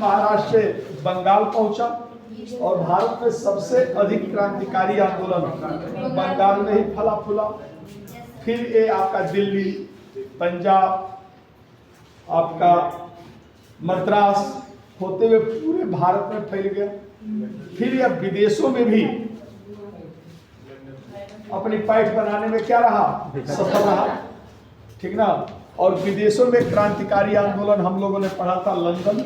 महाराष्ट्र से बंगाल पहुंचा और भारत में सबसे अधिक क्रांतिकारी आंदोलन बंगाल में ही फला फूला। फिर ये आपका दिल्ली, पंजाब, आपका मद्रास होते हुए पूरे भारत में फैल गया। फिर यह विदेशों में भी अपनी पैठ बनाने में क्या रहा, सफल रहा, ठीक ना। और विदेशों में क्रांतिकारी आंदोलन हम लोगों ने पढ़ा था लंदन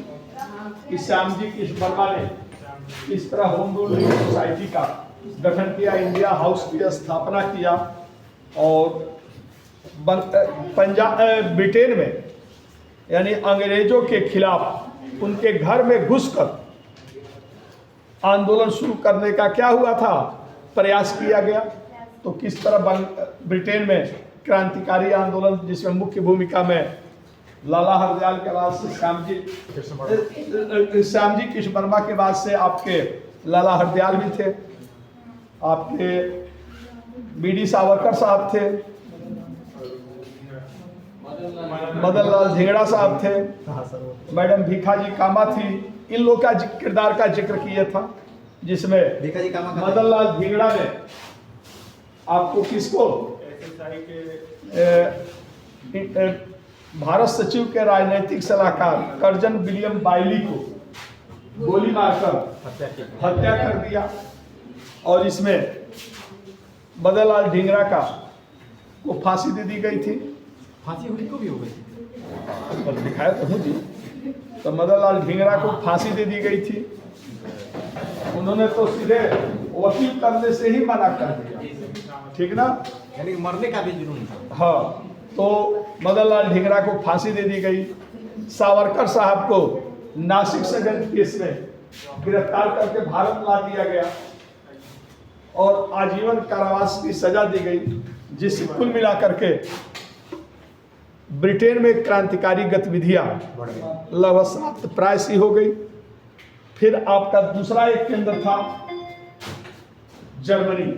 कि श्यामजी कृष्ण वर्मा ने इस तरह होम रूल सोसाइटी का गठन किया, इंडिया हाउस की स्थापना किया और पंजाब ब्रिटेन में यानी अंग्रेजों के खिलाफ उनके घर में घुसकर आंदोलन शुरू करने का क्या हुआ था, प्रयास किया गया। तो किस तरह ब्रिटेन में क्रांतिकारी आंदोलन जिसमें मुख्य भूमिका में लाला हरदयाल के बाद से श्यामजी कृष्ण वर्मा के बाद से आपके लाला हरदयाल भी थे, आपके बीडी सावरकर साहब थे, मदन लाल धिंगड़ा साहब थे, मैडम भीखाजी कामा थी। इन लोग का किरदार का जिक्र किया था जिसमें मदन लाल धिंगड़ा ने आपको किसको भारत सचिव के राजनीतिक सलाहकार कर्जन विलियम बाइली को गोली मारकर हत्या कर दिया। और इसमें मदन लाल धिंगड़ा को फांसी दे दी गई थी। फांसी हुई को भी हो गई पर दिखाया तो हूँ जी। तो मदन लाल धिंगड़ा को फांसी दे दी गई थी। उन्होंने तो सीधे वकील करने से ही मना कर दिया, ठीक ना, यानी मरने का भी जुनून था। हाँ, तो मदन लाल धिंगड़ा को फांसी दे दी गई। सावरकर साहब को नासिक षड्यंत्र केस में गिरफ्तार करके भारत ला दिया गया और आजीवन कारावास की सजा दी गई, जिससे कुल मिलाकर के ब्रिटेन में क्रांतिकारी गतिविधियां लगभग समाप्त प्राय सी हो गई। फिर आपका दूसरा एक केंद्र था जर्मनी।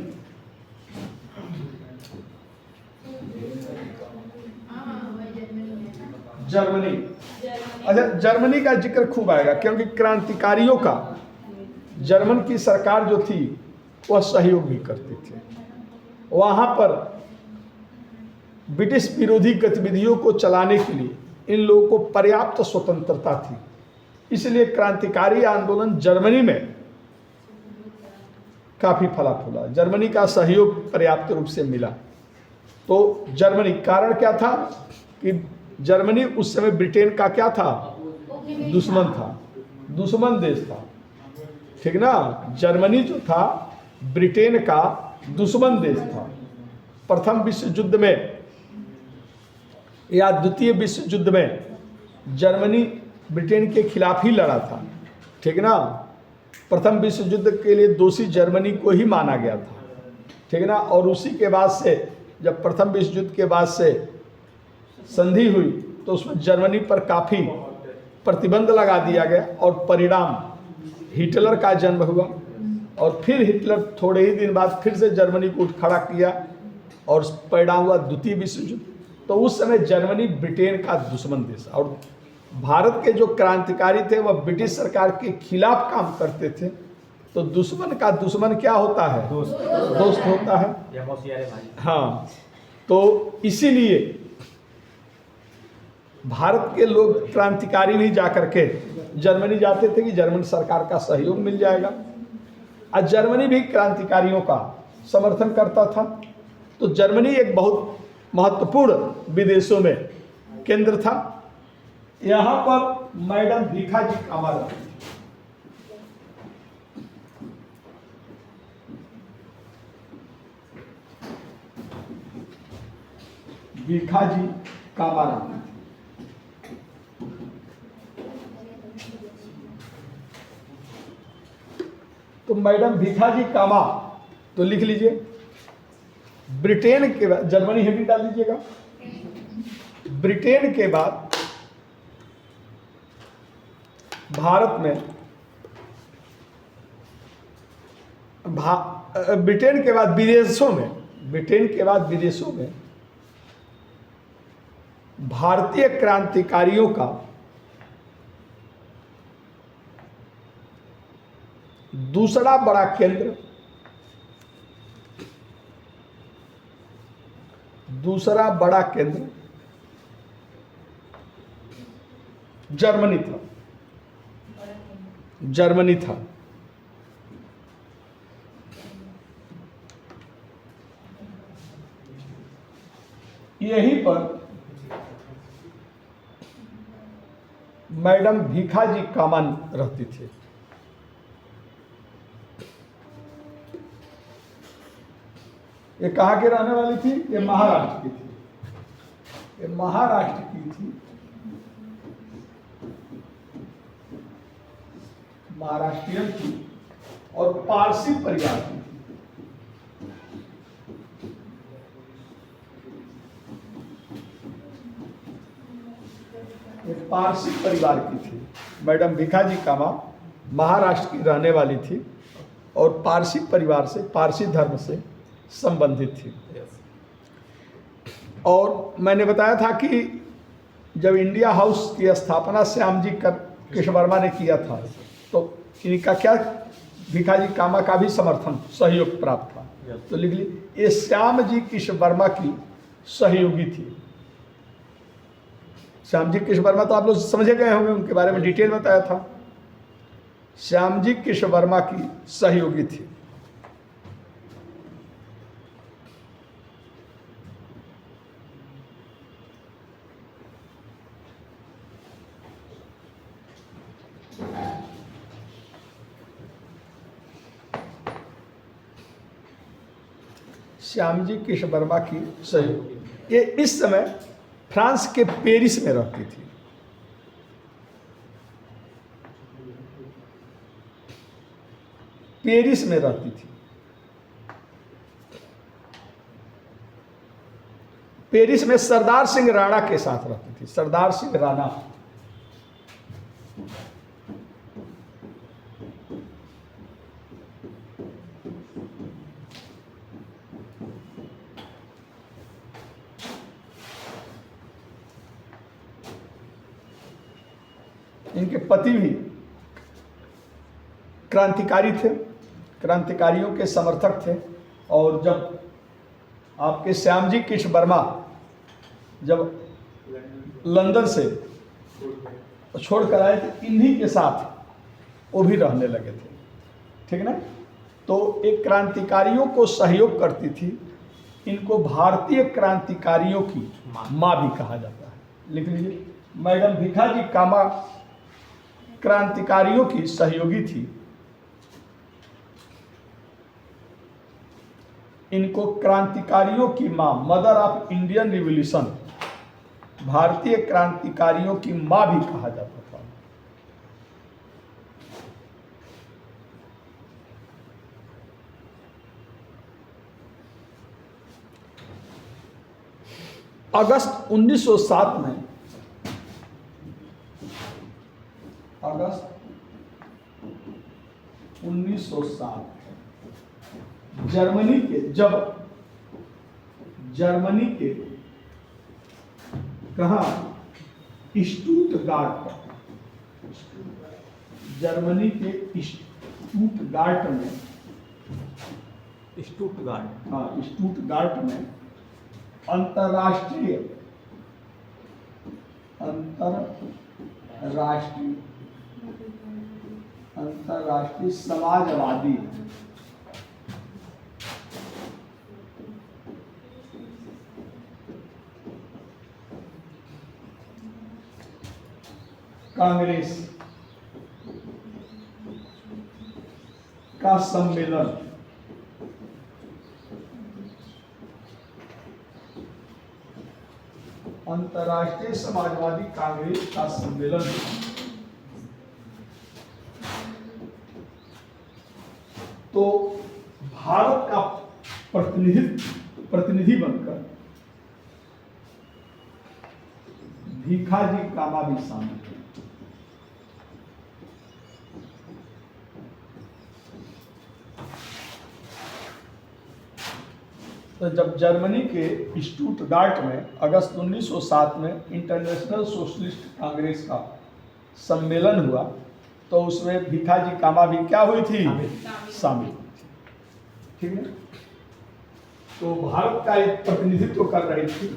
जर्मनी, अच्छा, जर्मनी का जिक्र खूब आएगा क्योंकि क्रांतिकारियों का जर्मन की सरकार जो थी वह सहयोग भी करती थी। वहां पर ब्रिटिश विरोधी गतिविधियों को चलाने के लिए इन लोगों को पर्याप्त स्वतंत्रता थी, इसलिए क्रांतिकारी आंदोलन जर्मनी में काफी फला फूला। जर्मनी का सहयोग पर्याप्त रूप से मिला। तो जर्मनी, कारण क्या था कि जर्मनी उस समय ब्रिटेन का क्या था, दुश्मन था, दुश्मन देश था, ठीक ना। जर्मनी जो था ब्रिटेन का दुश्मन देश था। प्रथम विश्व युद्ध में या द्वितीय विश्व युद्ध में जर्मनी ब्रिटेन के खिलाफ ही लड़ा था, ठीक ना। प्रथम विश्व युद्ध के लिए दोषी जर्मनी को ही माना गया था, ठीक ना। और उसी के बाद से जब प्रथम विश्व युद्ध के बाद से संधि हुई तो उसमें जर्मनी पर काफ़ी प्रतिबंध लगा दिया गया और परिणाम हिटलर का जन्म हुआ। और फिर हिटलर थोड़े ही दिन बाद फिर से जर्मनी को उठ खड़ा किया और परिणाम हुआ द्वितीय विश्व युद्ध। तो उस समय जर्मनी ब्रिटेन का दुश्मन देश, और भारत के जो क्रांतिकारी थे वह ब्रिटिश सरकार के खिलाफ काम करते थे। तो दुश्मन का दुश्मन क्या होता है, दोस्त होता है। हाँ, तो इसीलिए भारत के लोग क्रांतिकारी भी जाकर के जर्मनी जाते थे कि जर्मन सरकार का सहयोग मिल जाएगा। और जर्मनी भी क्रांतिकारियों का समर्थन करता था। तो जर्मनी एक बहुत महत्वपूर्ण विदेशों में केंद्र था। यहाँ पर मैडम भीखाजी कामा रहती थी। भीखाजी कामा रहती थी। तो मैडम भीखाजी कामा, तो लिख लीजिए। ब्रिटेन के बाद जर्मनी हेडिंग डाल लीजिएगा। ब्रिटेन के बाद भारत में ब्रिटेन के बाद विदेशों में, ब्रिटेन के बाद विदेशों में भारतीय क्रांतिकारियों का दूसरा बड़ा केंद्र, दूसरा बड़ा केंद्र जर्मनी था, जर्मनी था। यहीं पर मैडम भीखाजी कामा रहती थी। ये कहाँ की रहने वाली थी? ये महाराष्ट्र की थी, ये महाराष्ट्र की थी, महाराष्ट्रियन थी और पारसी परिवार की थी। ये पारसी परिवार की थी। मैडम भीखाजी कामा महाराष्ट्र की रहने वाली थी और पारसी परिवार से, पारसी धर्म से संबंधित थी। और मैंने बताया था कि जब इंडिया हाउस की स्थापना श्याम जी कृष्ण वर्मा ने किया था, तो इनका क्या, भीखाजी कामा का भी समर्थन, सहयोग प्राप्त था। तो लिख ली, ये श्याम जी कृष्ण वर्मा की सहयोगी थी। श्याम जी कृष्ण वर्मा तो आप लोग समझे गए होंगे, उनके बारे में डिटेल बताया था। श्याम जी कृष्ण वर्मा की सहयोगी थी। श्याम जी कृष्ण वर्मा की सहयोगी, ये इस समय फ्रांस के पेरिस में रहती थी। पेरिस में रहती थी। पेरिस में सरदार सिंह राणा के साथ रहती थी। सरदार सिंह राणा इनके पति भी क्रांतिकारी थे, क्रांतिकारियों के समर्थक थे। और जब आपके श्याम जी कृष्ण वर्मा जब लंदन से छोड़कर आए थे, इन्हीं के साथ वो भी रहने लगे थे, ठीक ना। तो एक क्रांतिकारियों को सहयोग करती थी। इनको भारतीय क्रांतिकारियों की माँ भी कहा जाता है। लिख लीजिए, मैडम भीखाजी कामा क्रांतिकारियों की सहयोगी थी। इनको क्रांतिकारियों की मां, मदर ऑफ इंडियन रिवॉल्यूशन, भारतीय क्रांतिकारियों की मां भी कहा जाता था। अगस्त 1907 में, अगस्त 1907 जर्मनी के, जब जर्मनी के कहा, स्टुटगार्ट, जर्मनी के स्टुटगार्ट में, स्टुटगार्ट, हाँ स्टुटगार्ट में अंतरराष्ट्रीय समाजवादी कांग्रेस का सम्मेलन अंतर्राष्ट्रीय समाजवादी कांग्रेस का सम्मेलन तो भारत का प्रतिनिधि बनकर भीखाजी कामा भी शामिल थे। तो जब जर्मनी के स्टुटगार्ट में अगस्त 1907 में इंटरनेशनल सोशलिस्ट कांग्रेस का सम्मेलन हुआ, तो उसमें भिखाजी कामा भी क्या हुई थी, शामिल। ठीक है, तो भारत का एक प्रतिनिधित्व कर रही थी।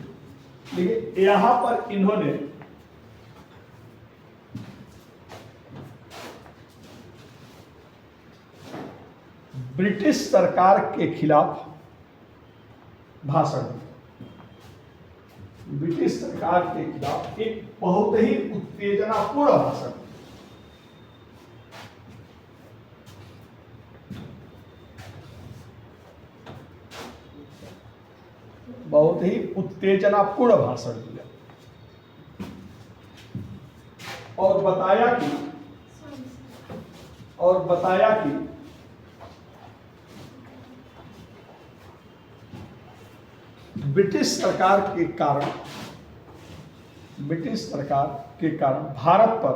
लेकिन यहां पर इन्होंने ब्रिटिश सरकार के खिलाफ भाषण दिया। ब्रिटिश सरकार के खिलाफ एक बहुत ही उत्तेजनापूर्ण भाषण, बहुत ही उत्तेजनापूर्ण भाषण दिया और बताया कि ब्रिटिश सरकार के कारण भारत पर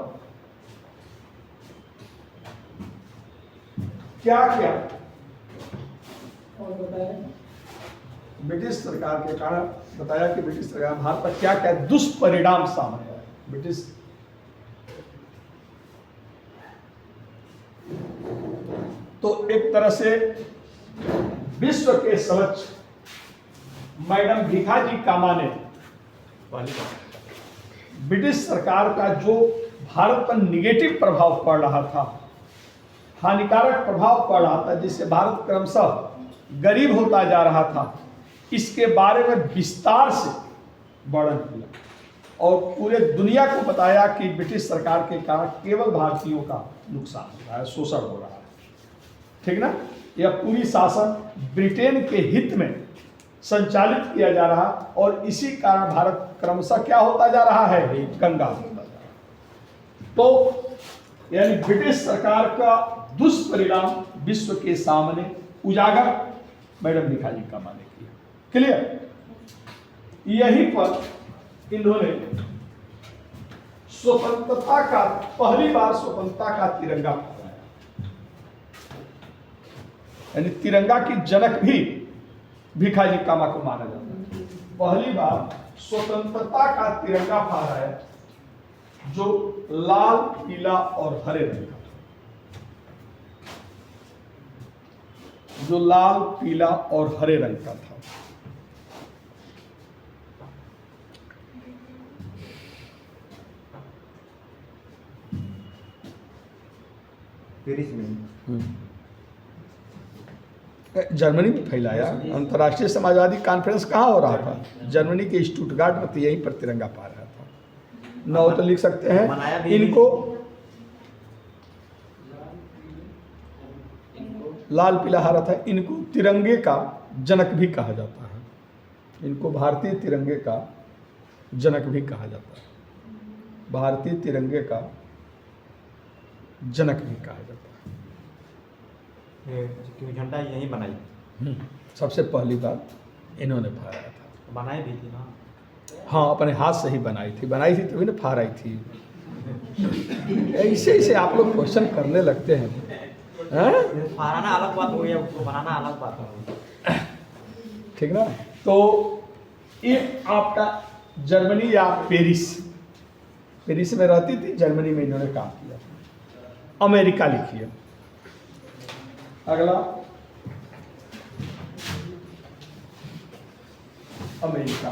क्या क्या, और ब्रिटिश सरकार के कारण बताया कि ब्रिटिश सरकार भारत पर क्या क्या दुष्परिणाम सामने आए। ब्रिटिश तो एक तरह से विश्व के समक्ष मैडम भिखाजी कामा ने ब्रिटिश सरकार का जो भारत पर निगेटिव प्रभाव पड़ रहा था, हानिकारक प्रभाव पड़ रहा था, जिससे भारत क्रमशः गरीब होता जा रहा था, इसके बारे में विस्तार से वर्णन किया और पूरे दुनिया को बताया कि ब्रिटिश सरकार के कारण केवल भारतीयों का नुकसान हो रहा है, शोषण हो रहा है। ठीक ना, यह पूरी शासन ब्रिटेन के हित में संचालित किया जा रहा और इसी कारण भारत क्रमशः क्या होता जा रहा है, कंगाल होता जा रहा है। तो यानी ब्रिटिश सरकार का दुष्परिणाम विश्व के सामने उजागर मैडम भिखाजी कामा ने किया। क्लियर, यहीं पर इन्होंने स्वतंत्रता का, पहली बार स्वतंत्रता का तिरंगा फहराया। यानी तिरंगा की जनक भी भिखाजी कामा को माना जाता है। पहली बार स्वतंत्रता का तिरंगा फहराया जो लाल, पीला और हरे रंग का, जो लाल, पीला और हरे रंग का था। पेरिस में जर्मनी में फैलाया। अंतर्राष्ट्रीय समाजवादी कॉन्फ्रेंस कहाँ हो रहा था, जर्मनी के स्टुटगार्ट में, यहीं पर तिरंगा पा रहा था। नौ तो लिख सकते हैं। इनको लाल, पीला, हरा था। इनको तिरंगे का जनक भी कहा जाता है। इनको भारतीय तिरंगे का जनक भी कहा जाता है। भारतीय तिरंगे का जनक भी कहा जाता है। झंडा यही बनाई, सबसे पहली बार इन्होंने फहराया था। बनाई भी थी ना? हाँ, अपने हाथ से ही बनाई थी तभी ना फहराई थी। ऐसे ऐसे आप लोग क्वेश्चन करने लगते हैं। फहराना अलग बात हो गया, उसको बनाना अलग बात हो। ठीक ना, तो एक आपका जर्मनी या पेरिस में रहती थी, जर्मनी में इन्होंने काम किया। अमेरिका लिखिए अगला, अमेरिका।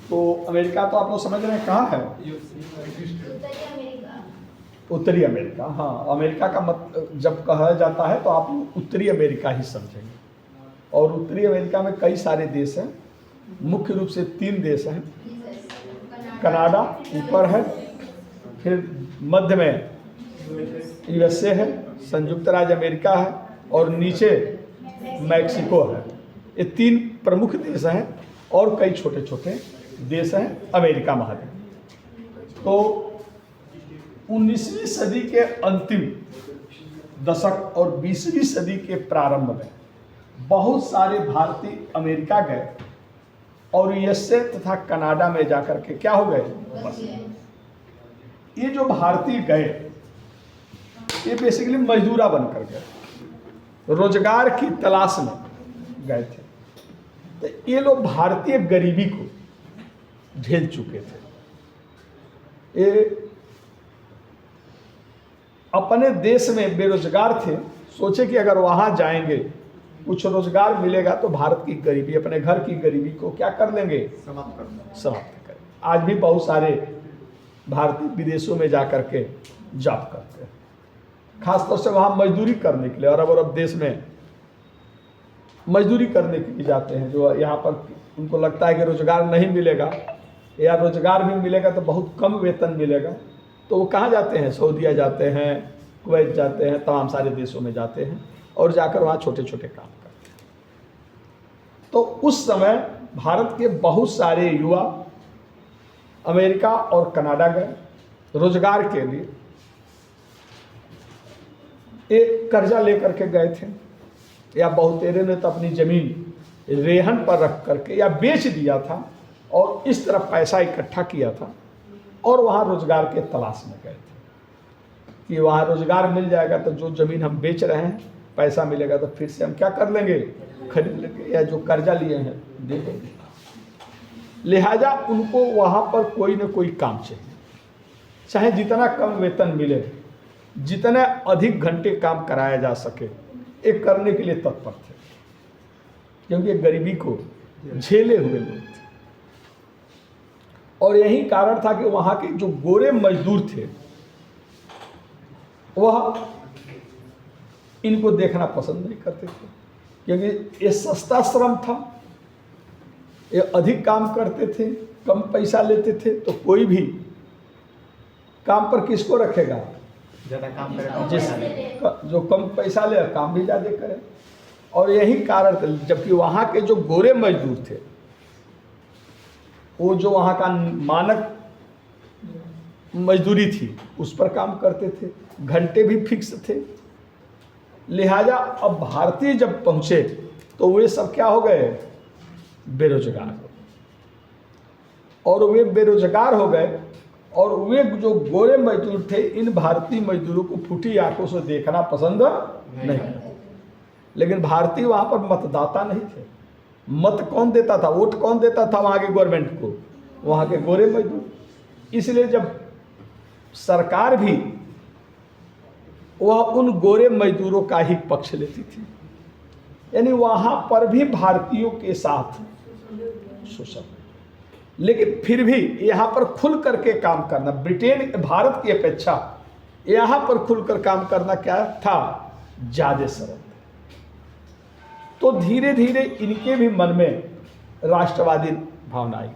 तो अमेरिका तो आप लोग समझ रहे हैं कहाँ है, उत्तरी अमेरिका। हाँ, अमेरिका का मत जब कहा जाता है तो आप लोग उत्तरी अमेरिका ही समझेंगे। और उत्तरी अमेरिका में कई सारे देश हैं, मुख्य रूप से 3 देश हैं। कनाडा ऊपर है, फिर मध्य में यूएसए है, संयुक्त राज्य अमेरिका है, और नीचे मैक्सिको है। ये 3 प्रमुख देश हैं और कई छोटे छोटे देश हैं अमेरिका महाद्वीप। तो 19वीं सदी के अंतिम दशक और 20वीं सदी के प्रारंभ में बहुत सारे भारतीय अमेरिका गए और यूएसए तथा कनाडा में जाकर के क्या हो गए, बस। ये जो भारतीय गए ये बेसिकली मजदूरा बनकर गए, रोजगार की तलाश में गए थे। तो ये लोग भारतीय गरीबी को झेल चुके थे। ये अपने देश में बेरोजगार थे, सोचे कि अगर वहाँ जाएंगे कुछ रोजगार मिलेगा तो भारत की गरीबी, अपने घर की गरीबी को क्या कर लेंगे, समाप्त करें। आज भी बहुत सारे भारतीय विदेशों में जाकर के जॉब करते हैं, खासतौर से वहाँ मजदूरी करने के लिए। अरब अरब देश में मजदूरी करने के लिए जाते हैं, जो यहाँ पर उनको लगता है कि रोजगार नहीं मिलेगा या रोजगार भी मिलेगा तो बहुत कम वेतन मिलेगा, तो वो कहाँ जाते हैं, सऊदीया जाते हैं, कुवैत जाते हैं, तमाम सारे देशों में जाते हैं और जाकर वहाँ छोटे छोटे काम करते हैं। तो उस समय भारत के बहुत सारे युवा अमेरिका और कनाडा गए रोजगार के लिए। एक कर्जा लेकर के गए थे, या बहुतेरे ने तो अपनी जमीन रेहन पर रख करके या बेच दिया था और इस तरह पैसा इकट्ठा किया था और वहाँ रोजगार के तलाश में गए थे कि वहाँ रोजगार मिल जाएगा तो जो जमीन हम बेच रहे हैं पैसा मिलेगा तो फिर से हम क्या कर लेंगे, खरीद लेंगे, या जो कर्जा लिए हैं दे देंगे। लिहाजा उनको वहाँ पर कोई न कोई काम चाहिए, चाहे जितना कम वेतन मिले, जितने अधिक घंटे काम कराया जा सके, एक करने के लिए तत्पर थे, क्योंकि गरीबी को झेले हुए लोग थे। और यही कारण था कि वहाँ के जो गोरे मजदूर थे वह इनको देखना पसंद नहीं करते थे, क्योंकि ये सस्ता श्रम था, ये अधिक काम करते थे, कम पैसा लेते थे, तो कोई भी काम पर किसको रखेगा, ज़्यादा काम करेगा, जिस जो कम पैसा ले काम भी ज़्यादा करे। और यही कारण था, जबकि वहाँ के जो गोरे मजदूर थे वो जो वहाँ का मानक मजदूरी थी उस पर काम करते थे, घंटे भी फिक्स थे। लिहाजा अब भारतीय जब पहुँचे तो वे सब क्या हो गए, बेरोजगार हो गए। और वे बेरोजगार हो गए और वे जो गोरे मजदूर थे इन भारतीय मजदूरों को फूटी आंखों से देखना पसंद नहीं करते। लेकिन भारतीय वहाँ पर मतदाता नहीं थे, मत कौन देता था, वोट कौन देता था वहाँ के गवर्नमेंट को, वहाँ के गोरे मजदूर। इसलिए जब सरकार भी वह उन गोरे मजदूरों का ही पक्ष लेती थी, यानी वहाँ पर भी भारतीयों के साथ शोषण। लेकिन फिर भी यहाँ पर खुल करके काम करना, ब्रिटेन भारत की अपेक्षा यहाँ पर खुलकर काम करना क्या था, ज़्यादा सरल। तो धीरे धीरे इनके भी मन में राष्ट्रवादी भावना आई।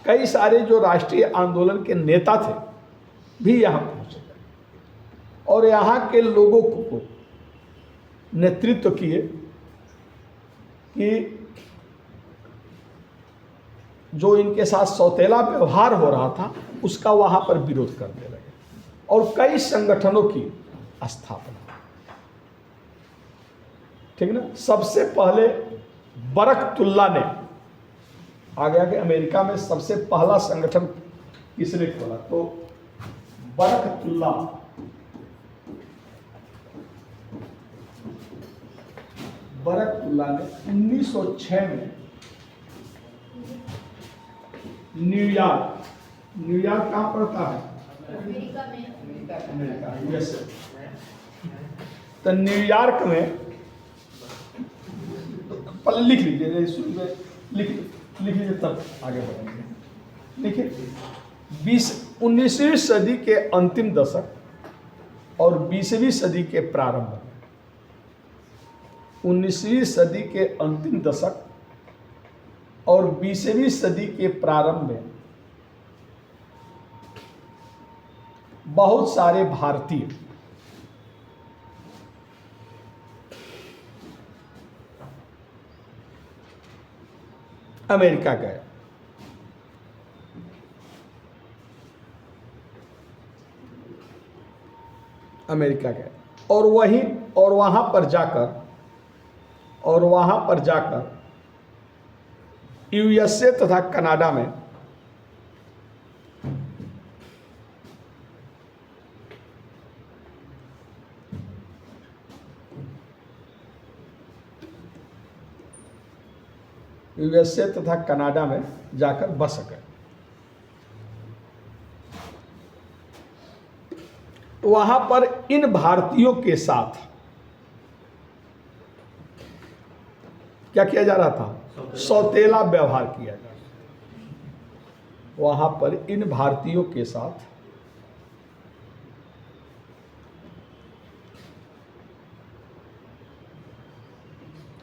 कई सारे जो राष्ट्रीय आंदोलन के नेता थे भी यहाँ पहुँचे और यहाँ के लोगों को नेतृत्व किए कि जो इनके साथ सौतेला व्यवहार हो रहा था उसका वहाँ पर विरोध करने लगे और कई संगठनों की स्थापना। ठीक ना। सबसे पहले बरकतुल्ला ने आ गया कि अमेरिका में सबसे पहला संगठन किसने खोला, तो बरकतुल्ला ने 1906 में न्यूयॉर्क कहाँ पड़ता है, अमेरिका यूएसए। तो न्यूयॉर्क में लिख लीजिए, लिख लीजिए तब आगे बढ़ेंगे। देखिए 19वीं सदी के अंतिम दशक और 20वीं सदी के प्रारंभ में, 19वीं सदी के अंतिम दशक और 20वीं सदी के प्रारंभ में बहुत सारे भारतीय अमेरिका गए। और वहां पर जाकर यूएसए तथा कनाडा में यूएसए तथा कनाडा में जाकर बस गए। वहां पर इन भारतीयों के साथ क्या किया जा रहा था? सौतेला व्यवहार किया जा रहा था। वहां पर इन भारतीयों के साथ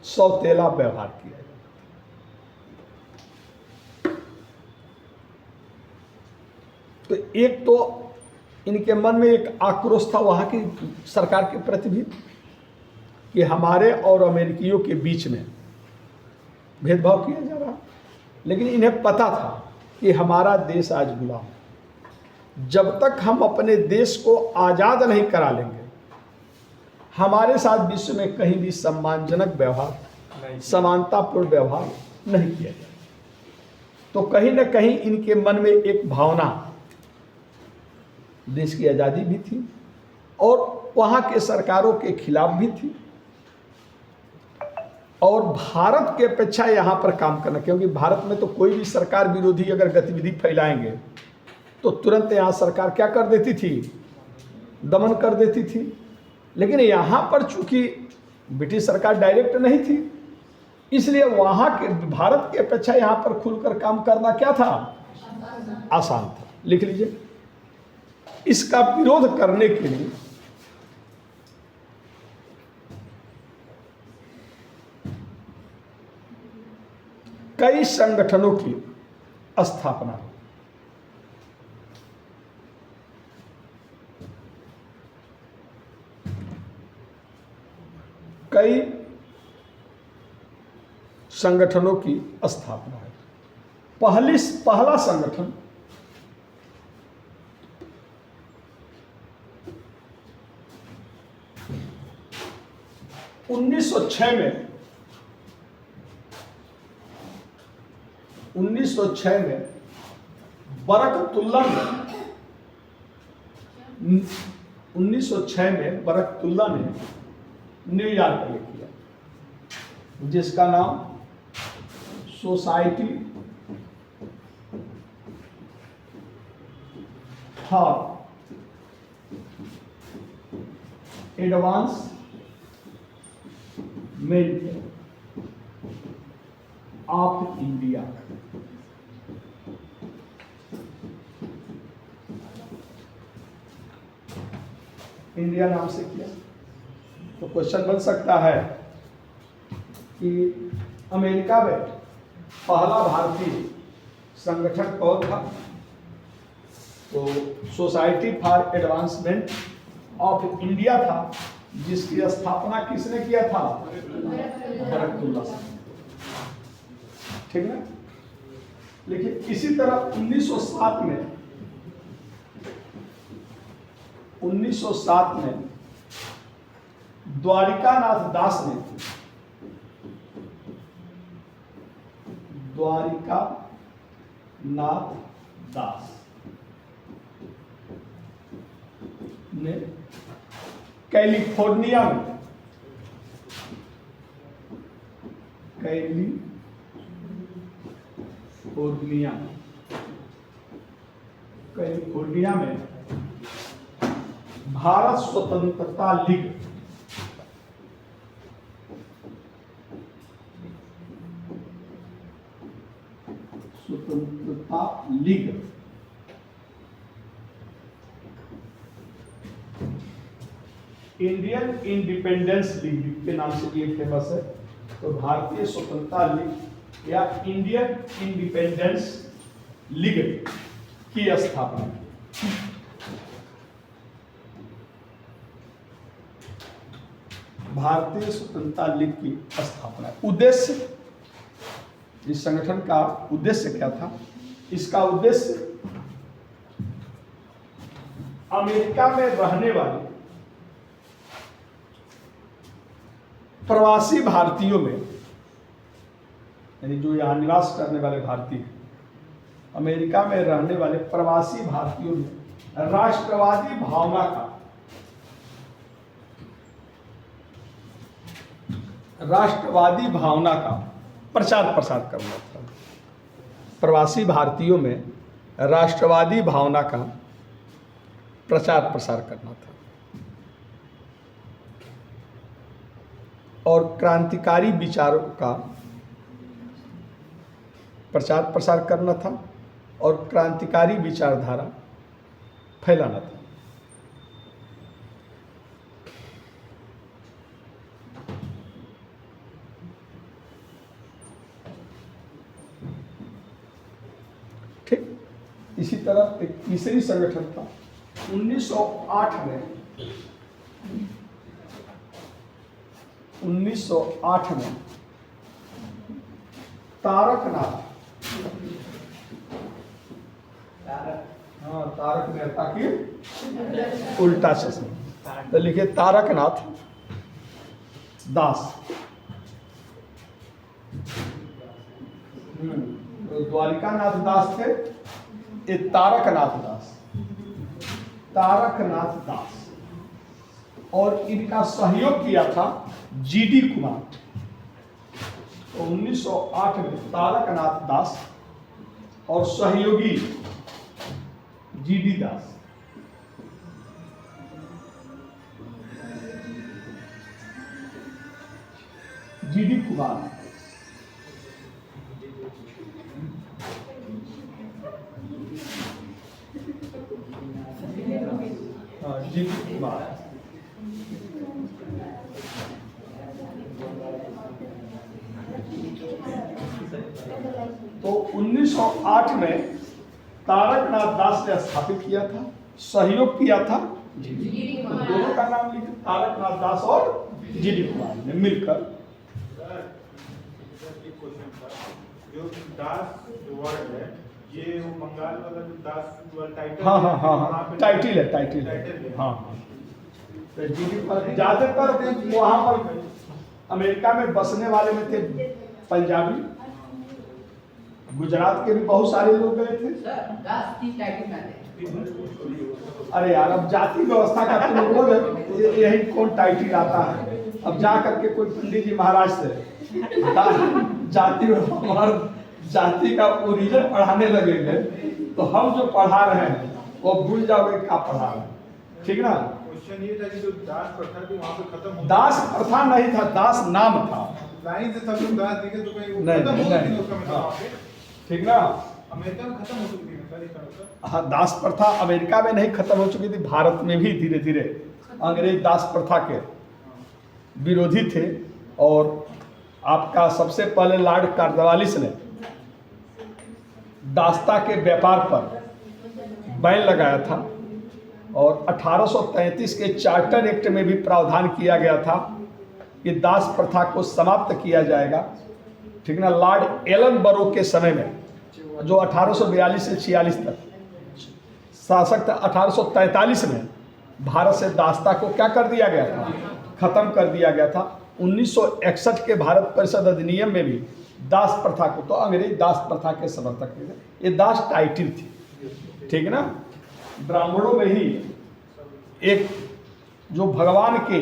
सौतेला व्यवहार किया जा रहा था। तो एक तो इनके मन में एक आक्रोश था वहां की सरकार के प्रति भी कि हमारे और अमेरिकियों के बीच में भेदभाव किया जा रहा, लेकिन इन्हें पता था कि हमारा देश आज गुलाम, जब तक हम अपने देश को आज़ाद नहीं करा लेंगे, हमारे साथ विश्व में कहीं भी सम्मानजनक व्यवहार, समानतापूर्ण व्यवहार नहीं किया जाए। तो कहीं न कहीं इनके मन में एक भावना देश की आज़ादी भी थी और वहाँ के सरकारों के खिलाफ भी थी, और भारत के अपेक्षा यहाँ पर काम करना, क्योंकि भारत में तो कोई भी सरकार विरोधी अगर गतिविधि फैलाएंगे तो तुरंत यहाँ सरकार क्या कर देती थी? दमन कर देती थी। लेकिन यहाँ पर चूंकि ब्रिटिश सरकार डायरेक्ट नहीं थी, इसलिए वहाँ के भारत की अपेक्षा यहाँ पर खुलकर काम करना क्या था? आसान था। लिख लीजिए, इसका विरोध करने के लिए कई संगठनों की स्थापना हुई। कई संगठनों की स्थापना है। पहला संगठन 1906 में 1906 में बरकतुल्ला ने 1906 में बरकतुल्ला ने न्यूयॉर्क में किया, जिसका नाम society for advance merit of India. India नाम से किया। तो क्वेश्चन बन सकता है कि अमेरिका में पहला भारतीय संगठन कौन था? तो society for advancement of India था, जिसकी स्थापना किसने किया था? बरकतुल्ला साहब। ठीक है। लेकिन इसी तरह 1907 में द्वारिकानाथ दास ने कैलिफोर्निया में भारत स्वतंत्रता लीग इंडियन इंडिपेंडेंस लीग के नाम से ये फेमस है। तो भारतीय स्वतंत्रता लीग या इंडियन इंडिपेंडेंस लीग की स्थापना की। भारतीय स्वतंत्रता लीग की स्थापना, उद्देश्य, इस संगठन का उद्देश्य क्या था? इसका उद्देश्य अमेरिका में रहने वाले प्रवासी भारतीयों में, यानी जो यहाँ निवास करने वाले भारतीय, अमेरिका में रहने वाले प्रवासी भारतीयों में राष्ट्रवादी भावना का प्रचार प्रसार करना था। प्रवासी भारतीयों में राष्ट्रवादी भावना का प्रचार प्रसार करना था और क्रांतिकारी विचारों का प्रचार प्रसार करना था और क्रांतिकारी विचारधारा फैलाना था। ठीक इसी तरह एक तीसरी संगठन था 1908 में 1908 में तारकनाथ, हाँ तारक मेहता की उल्टा चश्मा, तो लिखे तारकनाथ दास। तो द्वारिकानाथ दास थे, ये तारकनाथ दास, तारकनाथ दास, और इनका सहयोग किया था जीडी कुमार। तो 1908 में तारकनाथ दास और सहयोगी जीडी दास। जीडी कुमार, जीडी कुमार, तो 1908 में तारकनाथ दास ने स्थापित किया था, सहयोग किया था तो दोनों का नाम लिखे, तारकनाथ दास और जीडी कुमार ने मिलकर। जो दास जो वर्ड है, ये वो बंगाल वाला जो दास टाइटल, हाँ हाँ हाँ हाँ टाइटिल है, टाइटिल है, हाँ हाँ। तो जीडी कुमार ज्यादातर वहाँ पर अमेरिका में बसने वाले में थे पंजाबी, गुजरात के भी बहुत सारे लोग गए थे। अरे यार अब जाति व्यवस्था का तुम लोग यही कौन टाइटिल आता है। अब जा करके कोई पंडित जी महाराज से जाति जाति का ओरिजिन पढ़ाने लगेंगे तो हम जो पढ़ा रहे हैं वो भूल जाओगे क्या पढ़ा रहे हैं, ठीक ना। क्वेश्चन ये था कि जो दास प्रथा थी वहाँ पे खत्म हो, दास प्रथा नहीं था, दास नाम था। लाइन से सब लोग दास दिखे तो कहीं वो नहीं, खत्म हो नहीं, गई उसका मतलब हाँ। वहाँ पे ठीक ना। अमेरिका में खत्म हो चुकी है सर, इसका मतलब। हाँ दास प्रथा अमेरिका में नहीं खत्म हो चुकी थी, भारत में भी धीरे धीरे अंग्रेज दास प्रथा के विरोधी थे। और आपका सबसे पहले लॉर्ड कॉर्नवालिस ने दास्ता के व्यापार पर बैन लगाया था और 1833 के चार्टर एक्ट में भी प्रावधान किया गया था कि दास प्रथा को समाप्त किया जाएगा, ठीक ना। लॉर्ड एलन बरो के समय में जो 1842 से 46 तक शासक था, 1843 में भारत से दास्ता को क्या कर दिया गया था, खत्म कर दिया गया था। 1961 के भारत परिषद अधिनियम में भी दास प्रथा को, तो अंग्रेज दास प्रथा के समर्थक थे, ये दास टाइटिल थी, ठीक ना। ब्राह्मणों में ही एक जो भगवान के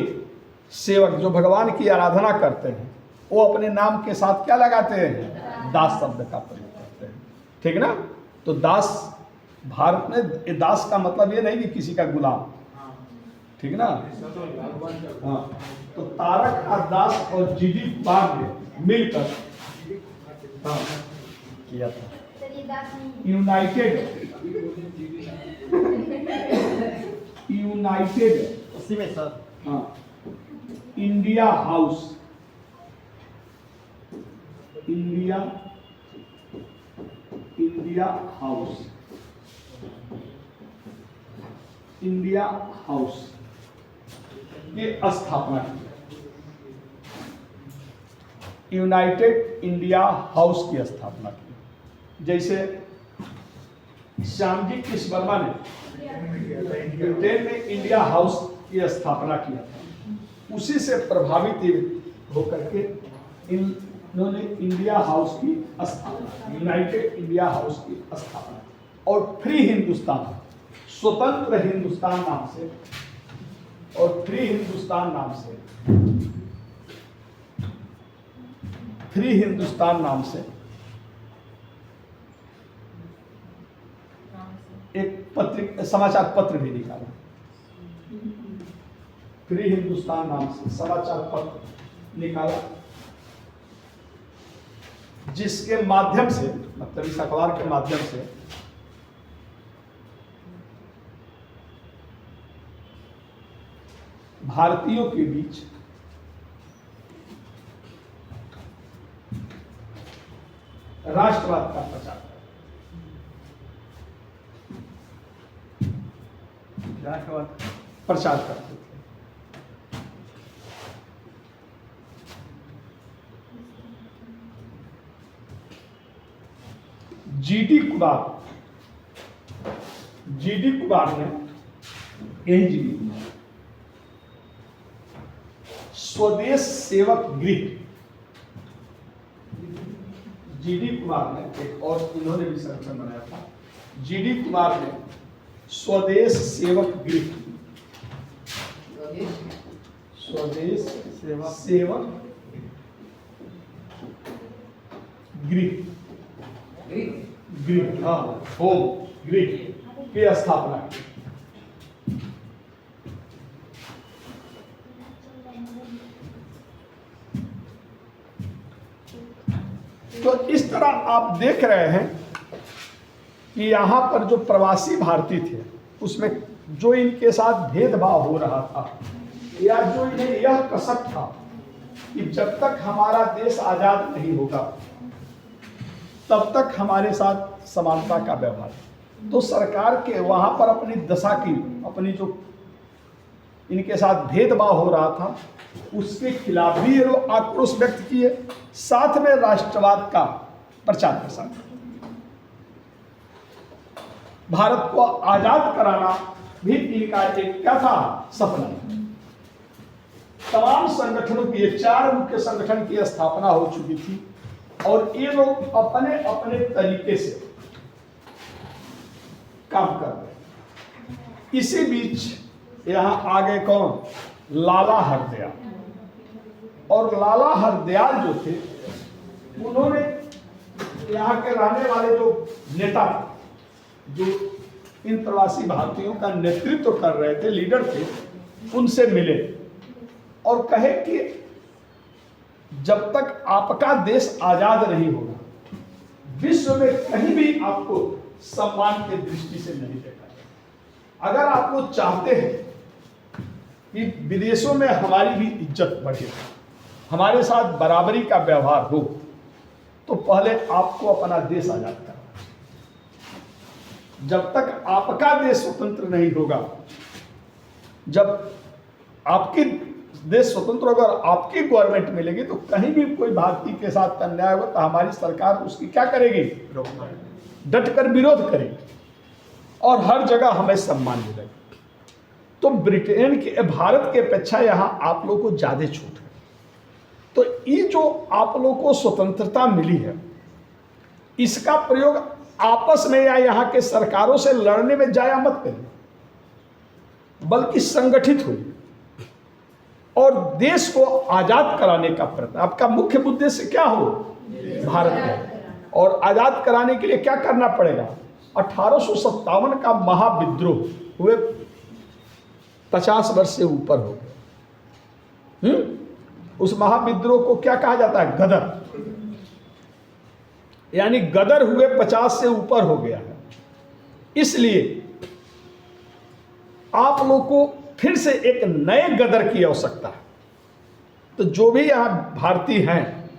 सेवक, जो भगवान की आराधना करते हैं, वो अपने नाम के साथ क्या लगाते हैं, दास शब्द का प्रयोग करते हैं, ठीक ना। तो दास भारत में, दास का मतलब ये नहीं कि किसी का गुलाम, ठीक ना। हाँ तो तारकनाथ दास और जीडी कुमार ने मिलकर हाँ किया था यूनाइटेड उसी में सर हाँ India house, India house, India house की स्थापना की। यूनाइटेड इंडिया हाउस की स्थापना की। जैसे श्यामजी कृष्ण वर्मा ने ब्रिटेन में इंडिया हाउस की स्थापना किया था, उसी से प्रभावित होकर के इन्होंने इंडिया हाउस की स्थापना, यूनाइटेड इंडिया हाउस की स्थापना और फ्री हिंदुस्तान, स्वतंत्र हिंदुस्तान नाम से, और फ्री हिंदुस्तान नाम से फ्री हिंदुस्तान नाम से एक समाचार पत्र भी निकाला। फ्री हिंदुस्तान नाम से समाचार पत्र निकाला, जिसके माध्यम से, मतलब इस अखबार के माध्यम से भारतीयों के बीच राष्ट्रवाद का प्रचार करते थे। जीडी कुमार ने, यही जीडी कुमार, स्वदेश सेवक गृह, जीडी कुमार ने एक और इन्होंने भी संगठन बनाया था, जीडी कुमार ने स्वदेश सेवक गृह, स्वदेश सेवक गृह, हाँ, होम गृह की स्थापना की। तो इस तरह आप देख रहे हैं कि यहाँ पर जो प्रवासी भारतीय थे, उसमें जो इनके साथ भेदभाव हो रहा था, या जो इन्हें यह कसक था कि जब तक हमारा देश आजाद नहीं होगा तब तक हमारे साथ समानता का व्यवहार, तो सरकार के वहाँ पर अपनी दशा की, अपनी जो इनके साथ भेदभाव हो रहा था उसके खिलाफ भी ये लोग आक्रोश व्यक्त किए, साथ में राष्ट्रवाद का प्रचार प्रसार। भारत को आजाद कराना भी इनका एक क्या था, सपना। तमाम संगठनों की, 4 मुख्य संगठन की स्थापना हो चुकी थी और ये लोग अपने अपने तरीके से काम कर रहे। इसी बीच यहां आ गए कौन, लाला हरदयाल। और लाला हरदयाल जो थे, उन्होंने यहाँ के रहने वाले जो नेता, जो इन प्रवासी भारतीयों का नेतृत्व कर रहे थे, लीडर थे, उनसे मिले और कहे कि जब तक आपका देश आजाद नहीं होगा, विश्व में कहीं भी आपको सम्मान की दृष्टि से नहीं देखा जाएगा। अगर आप लोग चाहते हैं कि विदेशों में हमारी भी इज्जत बढ़े, हमारे साथ बराबरी का व्यवहार हो, तो पहले आपको अपना देश आजाद करना। जब तक आपका देश स्वतंत्र नहीं होगा, जब आपकी देश स्वतंत्र होगा और आपकी गवर्नमेंट मिलेगी, तो कहीं भी कोई भारतीय के साथ अन्याय होगा तो हमारी सरकार उसकी क्या करेगी, डट कर विरोध करेगी और हर जगह हमें सम्मान मिलेगा। तो ब्रिटेन के, भारत के अपेक्षा यहाँ आप लोगों को ज्यादा छूट है। तो ये जो आप लोगों को स्वतंत्रता मिली है, इसका प्रयोग आपस में या यहाँ के सरकारों से लड़ने में जाया मत करिए, बल्कि संगठित हुई और देश को आजाद कराने का प्रयत्न। आपका मुख्य उद्देश्य क्या हो, भारत को, और आजाद कराने के लिए क्या करना पड़ेगा। 1857 का महाविद्रोह हुए 50 वर्ष से ऊपर हो गए। उस महाविद्रोह को क्या कहा जाता है, गदर, यानी गदर हुए 50 से ऊपर हो गया है। इसलिए आप लोग को फिर से एक नए गदर की आवश्यकता है। तो जो भी यहां भारतीय हैं,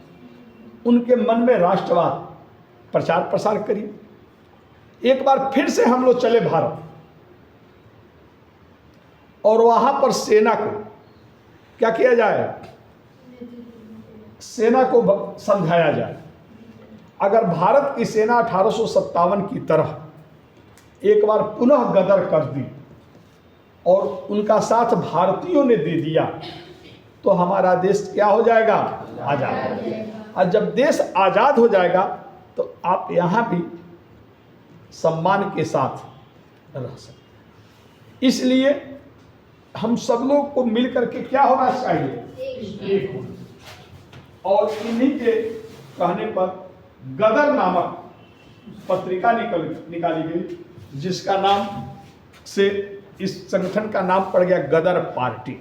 उनके मन में राष्ट्रवाद प्रचार प्रसार करिए। एक बार फिर से हम लोग चले भारत और वहां पर सेना को क्या किया जाए, सेना को समझाया जाए। अगर भारत की सेना 1857 की तरह एक बार पुनः गदर कर दी और उनका साथ भारतीयों ने दे दिया, तो हमारा देश क्या हो जाएगा, आजाद हो जाएगा। और जब देश आजाद हो जाएगा तो आप यहाँ भी सम्मान के साथ रह सकते। इसलिए हम सब लोग को मिलकर के क्या होना चाहिए, एक होना। और इन्हीं के कहने पर गदर नामक पत्रिका निकाली गई, जिसका नाम से इस संगठन का नाम पड़ गया गदर पार्टी।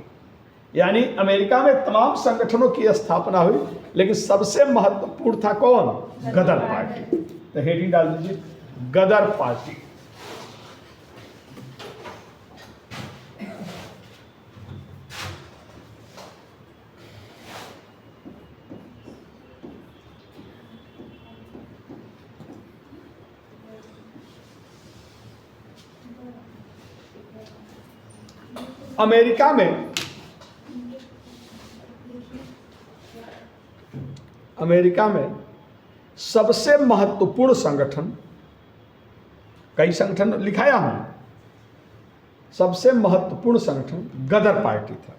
यानी अमेरिका में तमाम संगठनों की स्थापना हुई, लेकिन सबसे महत्वपूर्ण था कौन? गदर पार्टी। तो हेडिंग डाल दीजिए, गदर पार्टी। अमेरिका में सबसे महत्वपूर्ण संगठन, कई संगठन लिखाया हूं, सबसे महत्वपूर्ण संगठन गदर पार्टी था।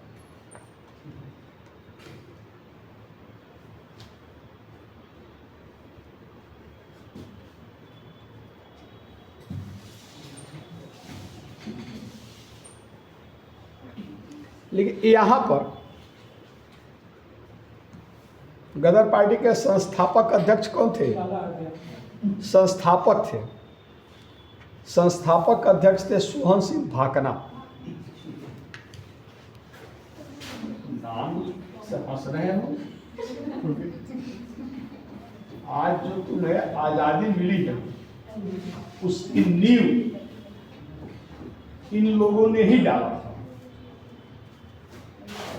लेकिन यहां पर गदर पार्टी के संस्थापक अध्यक्ष कौन थे? संस्थापक थे, संस्थापक अध्यक्ष थे सोहन सिंह भाकना। नाम से हंस रहे हो? आज जो तुम्हें आजादी मिली है, उसकी नींव इन लोगों ने ही डाला था।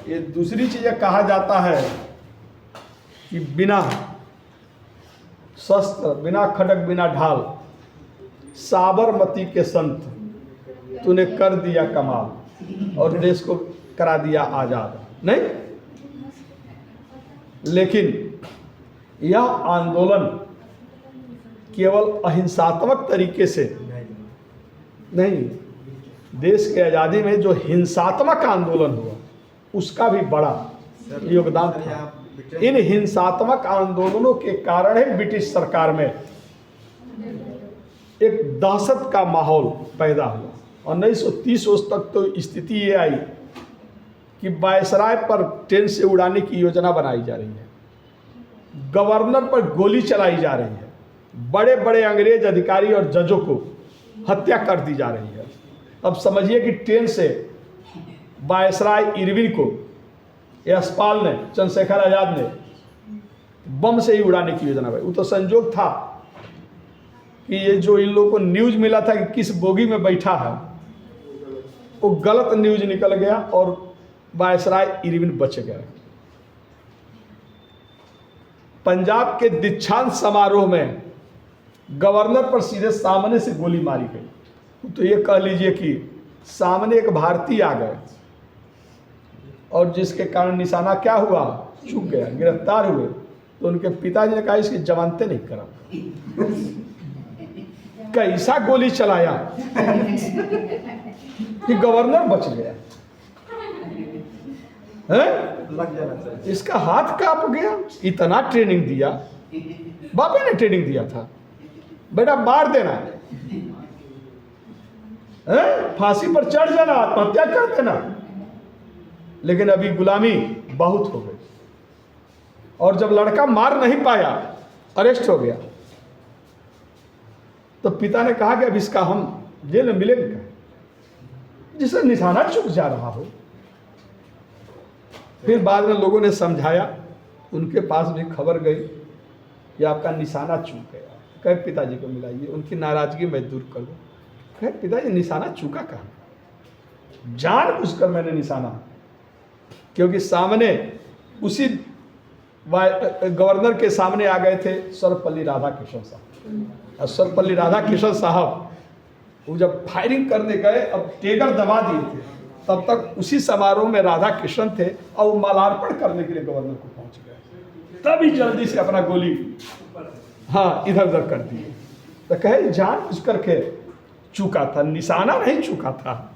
ये दूसरी चीज कहा जाता है कि बिना शस्त्र, बिना खड़ग, बिना ढाल, साबरमती के संत तूने कर दिया कमाल और देश को करा दिया आजाद। नहीं, लेकिन यह आंदोलन केवल अहिंसात्मक तरीके से नहीं, देश की आज़ादी में जो हिंसात्मक आंदोलन हुआ उसका भी बड़ा योगदान था। इन हिंसात्मक आंदोलनों के कारण ही ब्रिटिश सरकार में एक दहशत का माहौल पैदा हुआ और 1930 तक तो स्थिति ये आई कि वायसराय पर ट्रेन से उड़ाने की योजना बनाई जा रही है, गवर्नर पर गोली चलाई जा रही है, बड़े बड़े अंग्रेज अधिकारी और जजों को हत्या कर दी जा रही है। अब समझिए कि ट्रेन से वायसराय इरविन को यशपाल ने, चंद्रशेखर आजाद ने बम से ही उड़ाने की योजना बनाई। वो तो संजोग था कि ये जो इन लोगों को न्यूज मिला था कि किस बोगी में बैठा है, वो गलत न्यूज निकल गया और वायसराय इरविन बच गया। पंजाब के दीक्षांत समारोह में गवर्नर पर सीधे सामने से गोली मारी गई। तो ये कह लीजिए कि सामने एक भारतीय आ गए और जिसके कारण निशाना क्या हुआ, चूक गया, गिरफ्तार हुए। तो उनके पिताजी ने कहा इसकी जमानतें नहीं करा। कैसा गोली चलाया कि गवर्नर बच गया है? लग जाना चाहिए। इसका हाथ कांप गया। इतना ट्रेनिंग दिया, बापे ने ट्रेनिंग दिया था, बेटा मार देना है, फांसी पर चढ़ जाना, आत्महत्या कर देना। लेकिन अभी गुलामी बहुत हो गई और जब लड़का मार नहीं पाया, अरेस्ट हो गया, तो पिता ने कहा कि अब इसका हम जेल में मिलेंगे, जिससे निशाना चूक जा रहा हो। फिर बाद में लोगों ने समझाया, उनके पास भी खबर गई कि आपका निशाना चूक गया। कहे पिताजी को मिलाइए, उनकी नाराजगी मैं दूर कर दूँ। कहे पिताजी निशाना चूका कहाँ? जानबूझकर मैंने निशाना, क्योंकि सामने उसी गवर्नर के सामने आ गए थे सर्वपल्ली राधाकृष्णन साहब। और सर्वपल्ली राधाकृष्णन साहब वो जब फायरिंग करने गए, अब टेगर दबा दिए थे, तब तक उसी समारोह में राधाकृष्णन थे और वो मालार्पण करने के लिए गवर्नर को पहुंच गए। तभी जल्दी से अपना गोली इधर उधर कर दिए। तो कहे जानबूझ करके चूका था, निशाना नहीं चूका था,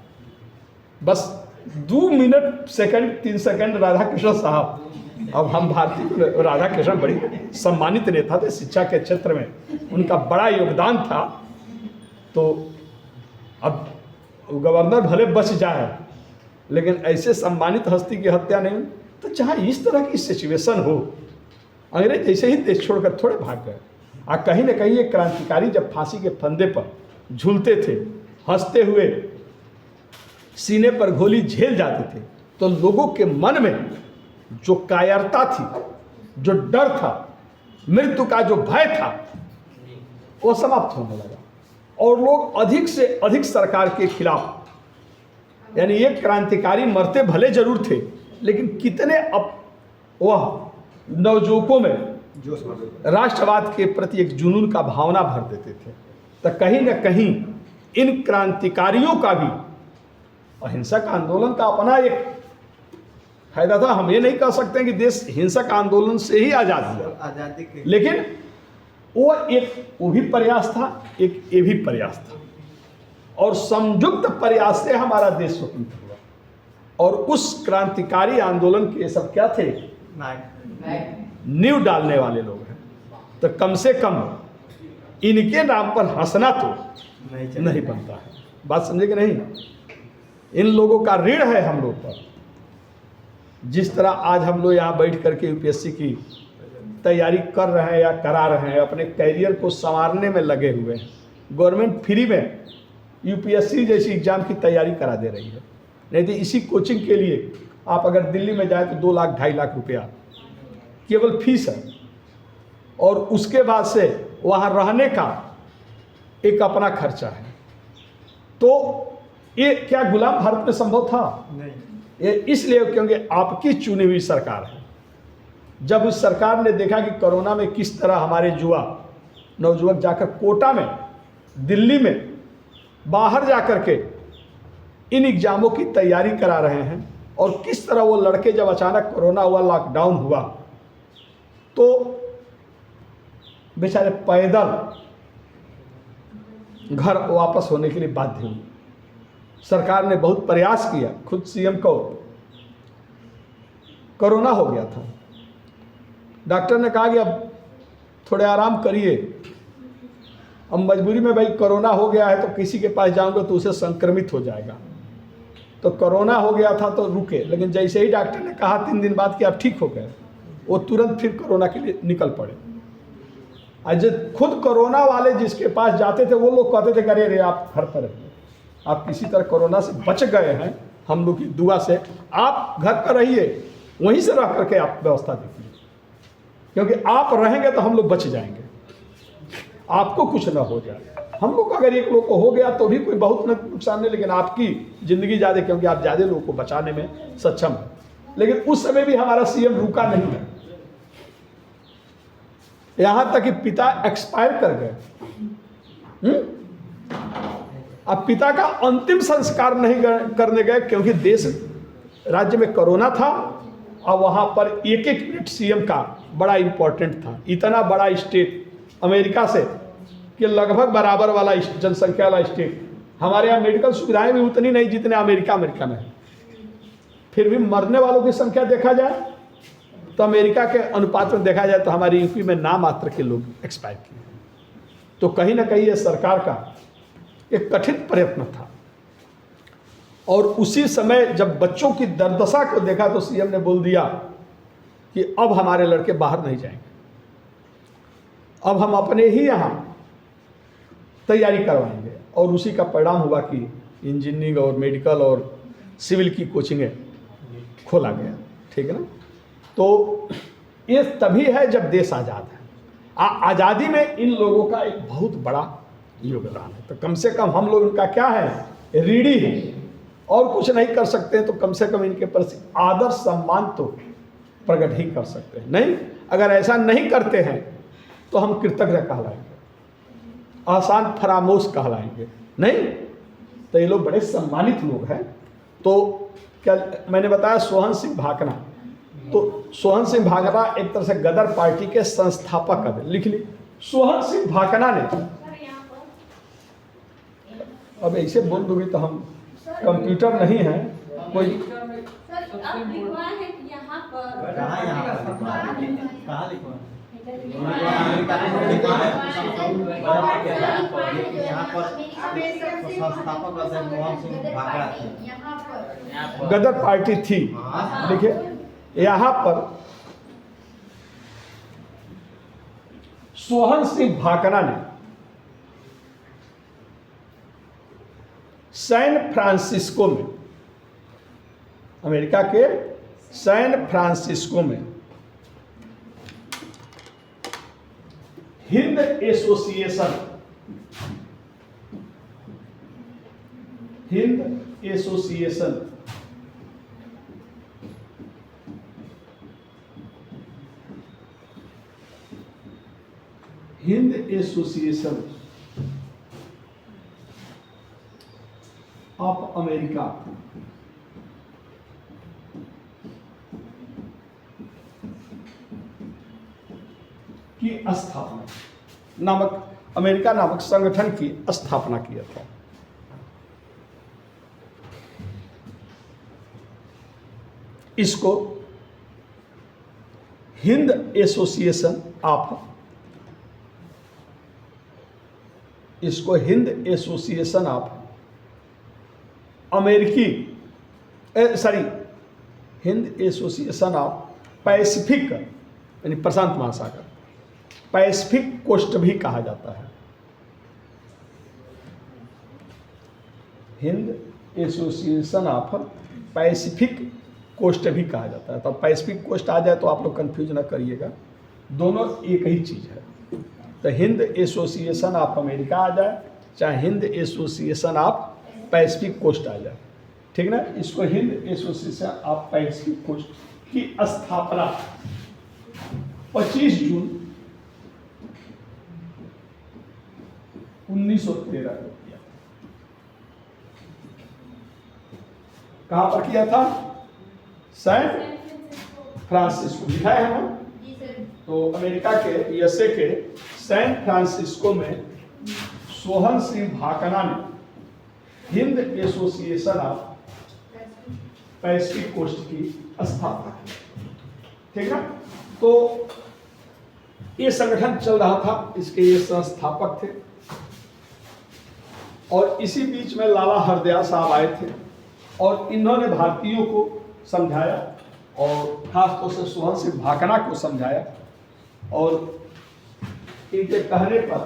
बस 2 मिनट सेकंड 3 सेकंड। राधाकृष्णन साहब, अब हम भारतीय, राधाकृष्णन बड़ी सम्मानित नेता थे शिक्षा के क्षेत्र में, उनका बड़ा योगदान था। तो अब गवर्नर भले बच जाए, लेकिन ऐसे सम्मानित हस्ती की हत्या नहीं। तो जहाँ इस तरह की सिचुएशन हो अंग्रेज ऐसे ही देश छोड़कर थोड़े भाग गए। कहीं ना कहीं ये क्रांतिकारी जब फांसी के फंदे पर झूलते थे, हंसते हुए सीने पर गोली झेल जाते थे, तो लोगों के मन में जो कायरता थी, जो डर था, मृत्यु का जो भय था, वो समाप्त होने लगा और लोग अधिक से अधिक सरकार के खिलाफ, यानी ये क्रांतिकारी मरते भले जरूर थे, लेकिन कितने अब वह नवयुवकों में राष्ट्रवाद के प्रति एक जुनून का भावना भर देते थे। तो कहीं न कहीं इन क्रांतिकारियों का भी अहिंसक आंदोलन का अपना एक फायदा था। हम ये नहीं कह सकते कि देश हिंसक आंदोलन से ही आजाद हुआ, आजादी के लेकिन वो भी प्रयास था, एक ये भी प्रयास था, और संयुक्त प्रयास से हमारा देश स्वतंत्र हुआ। और उस क्रांतिकारी आंदोलन के सब क्या थे? नींव डालने वाले लोग हैं। तो कम से कम इनके नाम पर हंसना तो नहीं बनता है। बात समझे कि नहीं? इन लोगों का ऋण है हम लोग पर। जिस तरह आज हम लोग यहाँ बैठ करके यूपीएससी की तैयारी कर रहे हैं या करा रहे हैं, अपने कैरियर को संवारने में लगे हुए हैं। गवर्नमेंट फ्री में यूपीएससी जैसी एग्ज़ाम की तैयारी करा दे रही है। नहीं तो इसी कोचिंग के लिए आप अगर दिल्ली में जाए तो 2 लाख 2.5 लाख रुपया केवल फीस है, और उसके बाद से वहाँ रहने का एक अपना खर्चा है। तो ये क्या गुलाम भारत में संभव था? नहीं। ये इसलिए क्योंकि आपकी चुनी हुई सरकार है। जब उस सरकार ने देखा कि कोरोना में किस तरह हमारे नवयुवक जाकर कोटा में, दिल्ली में, बाहर जाकर के इन एग्जामों की तैयारी करा रहे हैं, और किस तरह वो लड़के जब अचानक कोरोना हुआ, लॉकडाउन हुआ, तो बेचारे पैदल घर वापस होने के लिए बाध्य हुए। सरकार ने बहुत प्रयास किया, खुद सीएम को कोरोना हो गया था, डॉक्टर ने कहा कि अब थोड़े आराम करिए, अब मजबूरी में भाई कोरोना हो गया है तो किसी के पास जाऊंगा तो उसे संक्रमित हो जाएगा। तो कोरोना हो गया था तो रुके, लेकिन जैसे ही डॉक्टर ने कहा 3 दिन बाद कि आप ठीक हो गए, वो तुरंत फिर कोरोना के लिए निकल पड़े। आज खुद कोरोना वाले जिसके पास जाते थे वो लोग कहते थे कि अरे आप घर पर रहिए, आप किसी तरह कोरोना से बच गए हैं, हम लोग की दुआ से आप घर पर रहिए, वहीं से रह करके आप व्यवस्था देखिए, क्योंकि आप रहेंगे तो हम लोग बच जाएंगे, आपको कुछ ना हो जाए। हम लोग अगर एक लोग को हो गया तो भी कोई बहुत नुकसान नहीं, लेकिन आपकी ज़िंदगी ज़्यादा, क्योंकि आप ज़्यादा लोगों को बचाने में सक्षम हैं। लेकिन उस समय भी हमारा सीएम रुका नहीं है, यहाँ तक कि पिता एक्सपायर कर गए। अब पिता का अंतिम संस्कार नहीं करने गए, क्योंकि देश राज्य में कोरोना था और वहाँ पर एक मिनट सीएम का बड़ा इम्पोर्टेंट था। इतना बड़ा स्टेट अमेरिका से कि लगभग बराबर वाला जनसंख्या वाला स्टेट, हमारे यहाँ मेडिकल सुविधाएं भी उतनी नहीं जितने अमेरिका में है। फिर भी मरने वालों की संख्या देखा जाए तो अमेरिका के अनुपात में देखा जाए तो हमारी यूपी में नाम मात्र के लोग एक्सपायर किए। तो कहीं ना कहीं ये सरकार का एक कठिन प्रयत्न था। और उसी समय जब बच्चों की दुर्दशा को देखा तो सीएम ने बोल दिया कि अब हमारे लड़के बाहर नहीं जाएंगे, अब हम अपने ही यहाँ तैयारी करवाएंगे। और उसी का परिणाम हुआ कि इंजीनियरिंग और मेडिकल और सिविल की कोचिंगें खोला गया। ठीक है ना? तो ये तभी है जब देश आज़ाद है। आज़ादी में इन लोगों का एक बहुत बड़ा योगदान है। तो कम से कम हम लोग इनका क्या है, रीढ़ी है, और कुछ नहीं कर सकते तो कम से कम इनके प्रति आदर सम्मान तो प्रकट ही कर सकते हैं। नहीं, अगर ऐसा नहीं करते हैं तो हम कृतज्ञ कहलाएंगे, आसान फरामोश कहलाएंगे। नहीं, तो ये लोग बड़े सम्मानित लोग हैं। तो क्या मैंने बताया, सोहन सिंह भाकना, तो सोहन सिंह भाकना एक तरह से गदर पार्टी के संस्थापक है। लिख ली, सोहन सिंह भाकना ने, अब ऐसे बोल दूंगी तो हम, कंप्यूटर नहीं है कोई, गदर पार्टी थी। देखिए यहाँ पर सोहन सिंह भाकना ने सैन फ्रांसिस्को में, अमेरिका के सैन फ्रांसिस्को में Hind association Hind association Hind Association of America की स्थापना नामक, अमेरिका नामक संगठन की स्थापना किया था। इसको हिंद एसोसिएशन ऑफ, इसको हिंद एसोसिएशन ऑफ अमेरिकी हिंद एसोसिएशन ऑफ पैसिफिक यानी प्रशांत महासागर, पैसिफिक कोस्ट भी कहा जाता है। Hind Association of Pacific Coast भी कहा जाता है। तो पैसिफिक कोस्ट आ जाए तो आप लोग कंफ्यूज ना करिएगा, दोनों एक ही चीज़ है। तो हिंद एसोसिएशन ऑफ अमेरिका आ जाए, चाहे Hind Association of Pacific Coast आ जाए, ठीक ना। इसको Hind Association of Pacific Coast की स्थापना 25 जून 1913 को किया। कहां पर किया था? सैन फ्रांसिस्को, लिखा है ना। तो अमेरिका के यूएसए के सैन फ्रांसिस्को में सोहन सिंह भाकना ने Hind Association of Pacific Coast की स्थापना की, ठीक है। तो ये संगठन चल रहा था, इसके ये संस्थापक थे। और इसी बीच में लाला हरदयाल साहब आए थे और इन्होंने भारतीयों को समझाया और खास तौर से सोहन सिंह भाकना को समझाया और इनके कहने पर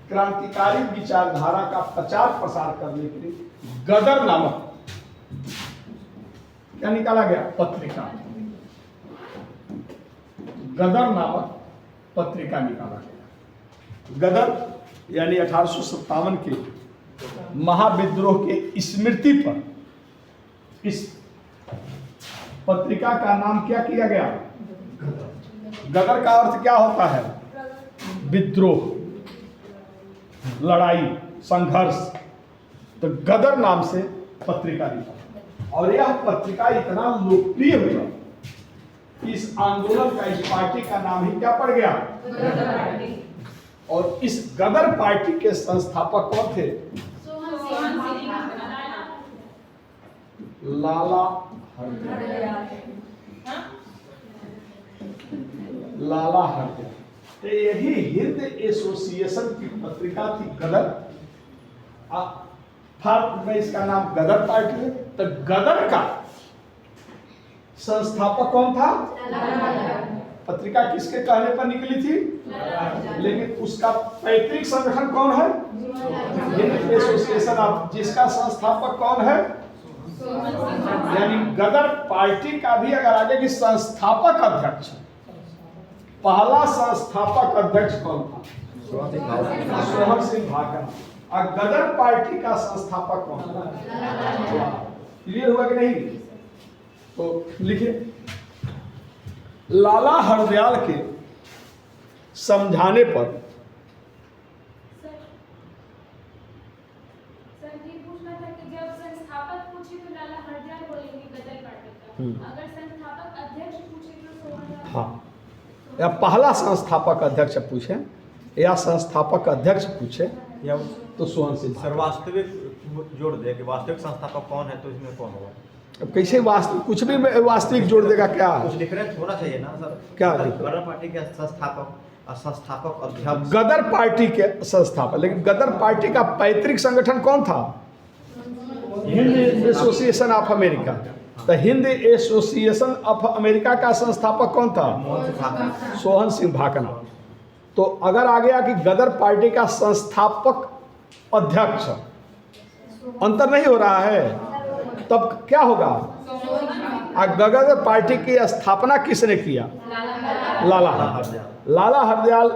क्रांतिकारी विचारधारा का प्रचार प्रसार करने के लिए गदर नामक क्या निकाला गया? पत्रिका। गदर नामक पत्रिका निकाला गया। गदर यानी 1857 के महाविद्रोह के स्मृति पर इस पत्रिका का नाम क्या किया गया? गदर का अर्थ क्या होता है? विद्रोह, लड़ाई, संघर्ष। तो गदर नाम से पत्रिका निकाला और यह पत्रिका इतना लोकप्रिय हुआ कि इस आंदोलन का, इस पार्टी का नाम ही क्या पड़ गया? गदर पार्टी। और इस गदर पार्टी के संस्थापक कौन थे? लाला हरदयाल। लाला हरदयाल। तो यही हिंद एसोसिएशन की पत्रिका थी गदर। भारत में इसका नाम गदर पार्टी है। तो गदर का संस्थापक कौन था? पत्रिका किसके कहने पर निकली थी? लेकिन उसका पैतृक संगठन कौन है? हिंद एसोसिएशन ऑफ, जिसका संस्थापक कौन है? यानी गदर पार्टी का भी अगर आगे की संस्थापक अध्यक्ष, पहला संस्थापक अध्यक्ष कौन था? सोहन सिंह भाकना। और गदर पार्टी का संस्थापक कौन था? क्लियर हुआ कि नहीं? तो लिखिए, लाला हरदयाल के समझाने पर अगर संस्थापक अध्यक्ष पूछे तो सोहन। हाँ, या पहला संस्थापक अध्यक्ष पूछे या संस्थापक अध्यक्ष पूछे या तो सोहन सिंह। सर वास्तविक जोड़ दे कि वास्तविक संस्थापक कौन है, तो इसमें कौन होगा? अब कैसे वास्तविक, कुछ भी वास्तविक जोड़ देगा क्या? कुछ डिफरेंस होना चाहिए ना सर। क्या गदर पार्टी के संस्थापक और संस्थापक अध्यक्ष। गदर पार्टी के संस्थापक, लेकिन गदर पार्टी का पैतृक संगठन कौन था? Hind Association of America. तो हिंद एसोसिएशन ऑफ अमेरिका का संस्थापक कौन था? सोहन सिंह भाकना। तो अगर आ गया कि गदर पार्टी का संस्थापक अध्यक्ष, अंतर नहीं हो रहा है, तब क्या होगा? गदर पार्टी की स्थापना किसने किया? लाला हरदयाल। लाला हरदयाल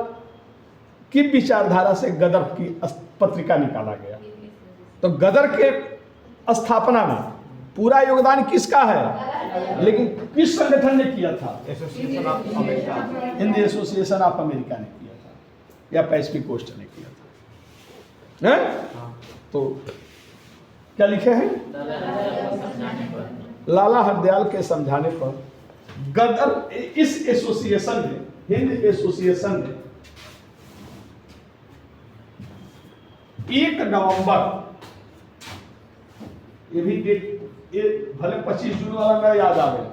की विचारधारा से गदर की पत्रिका निकाला गया। तो गदर के स्थापना में पूरा योगदान किसका है? लेकिन किस संगठन ने किया था? Association of America. Hindi association of America ने किया था, या पैसिफिक कोस्ट ने किया था, हैं? तो क्या लिखे हैं? लाला हरदयाल के समझाने पर गदर, इस एसोसिएशन ने, हिंद एसोसिएशन ने 1 नवंबर, ये भी डेट, ये भले 25 जून वाला ना याद आवे,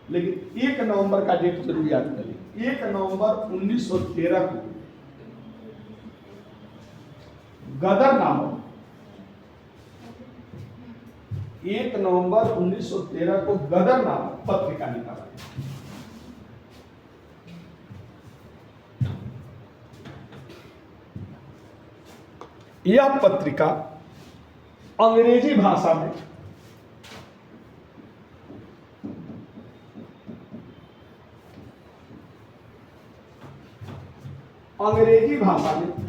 लेकिन 1 नवंबर का डेट जरूर याद करिए। 1 नवंबर 1913 को गदर नामक, 1 नवंबर 1913 को गदर नामक पत्रिका निकाला गया। यह पत्रिका अंग्रेजी भाषा में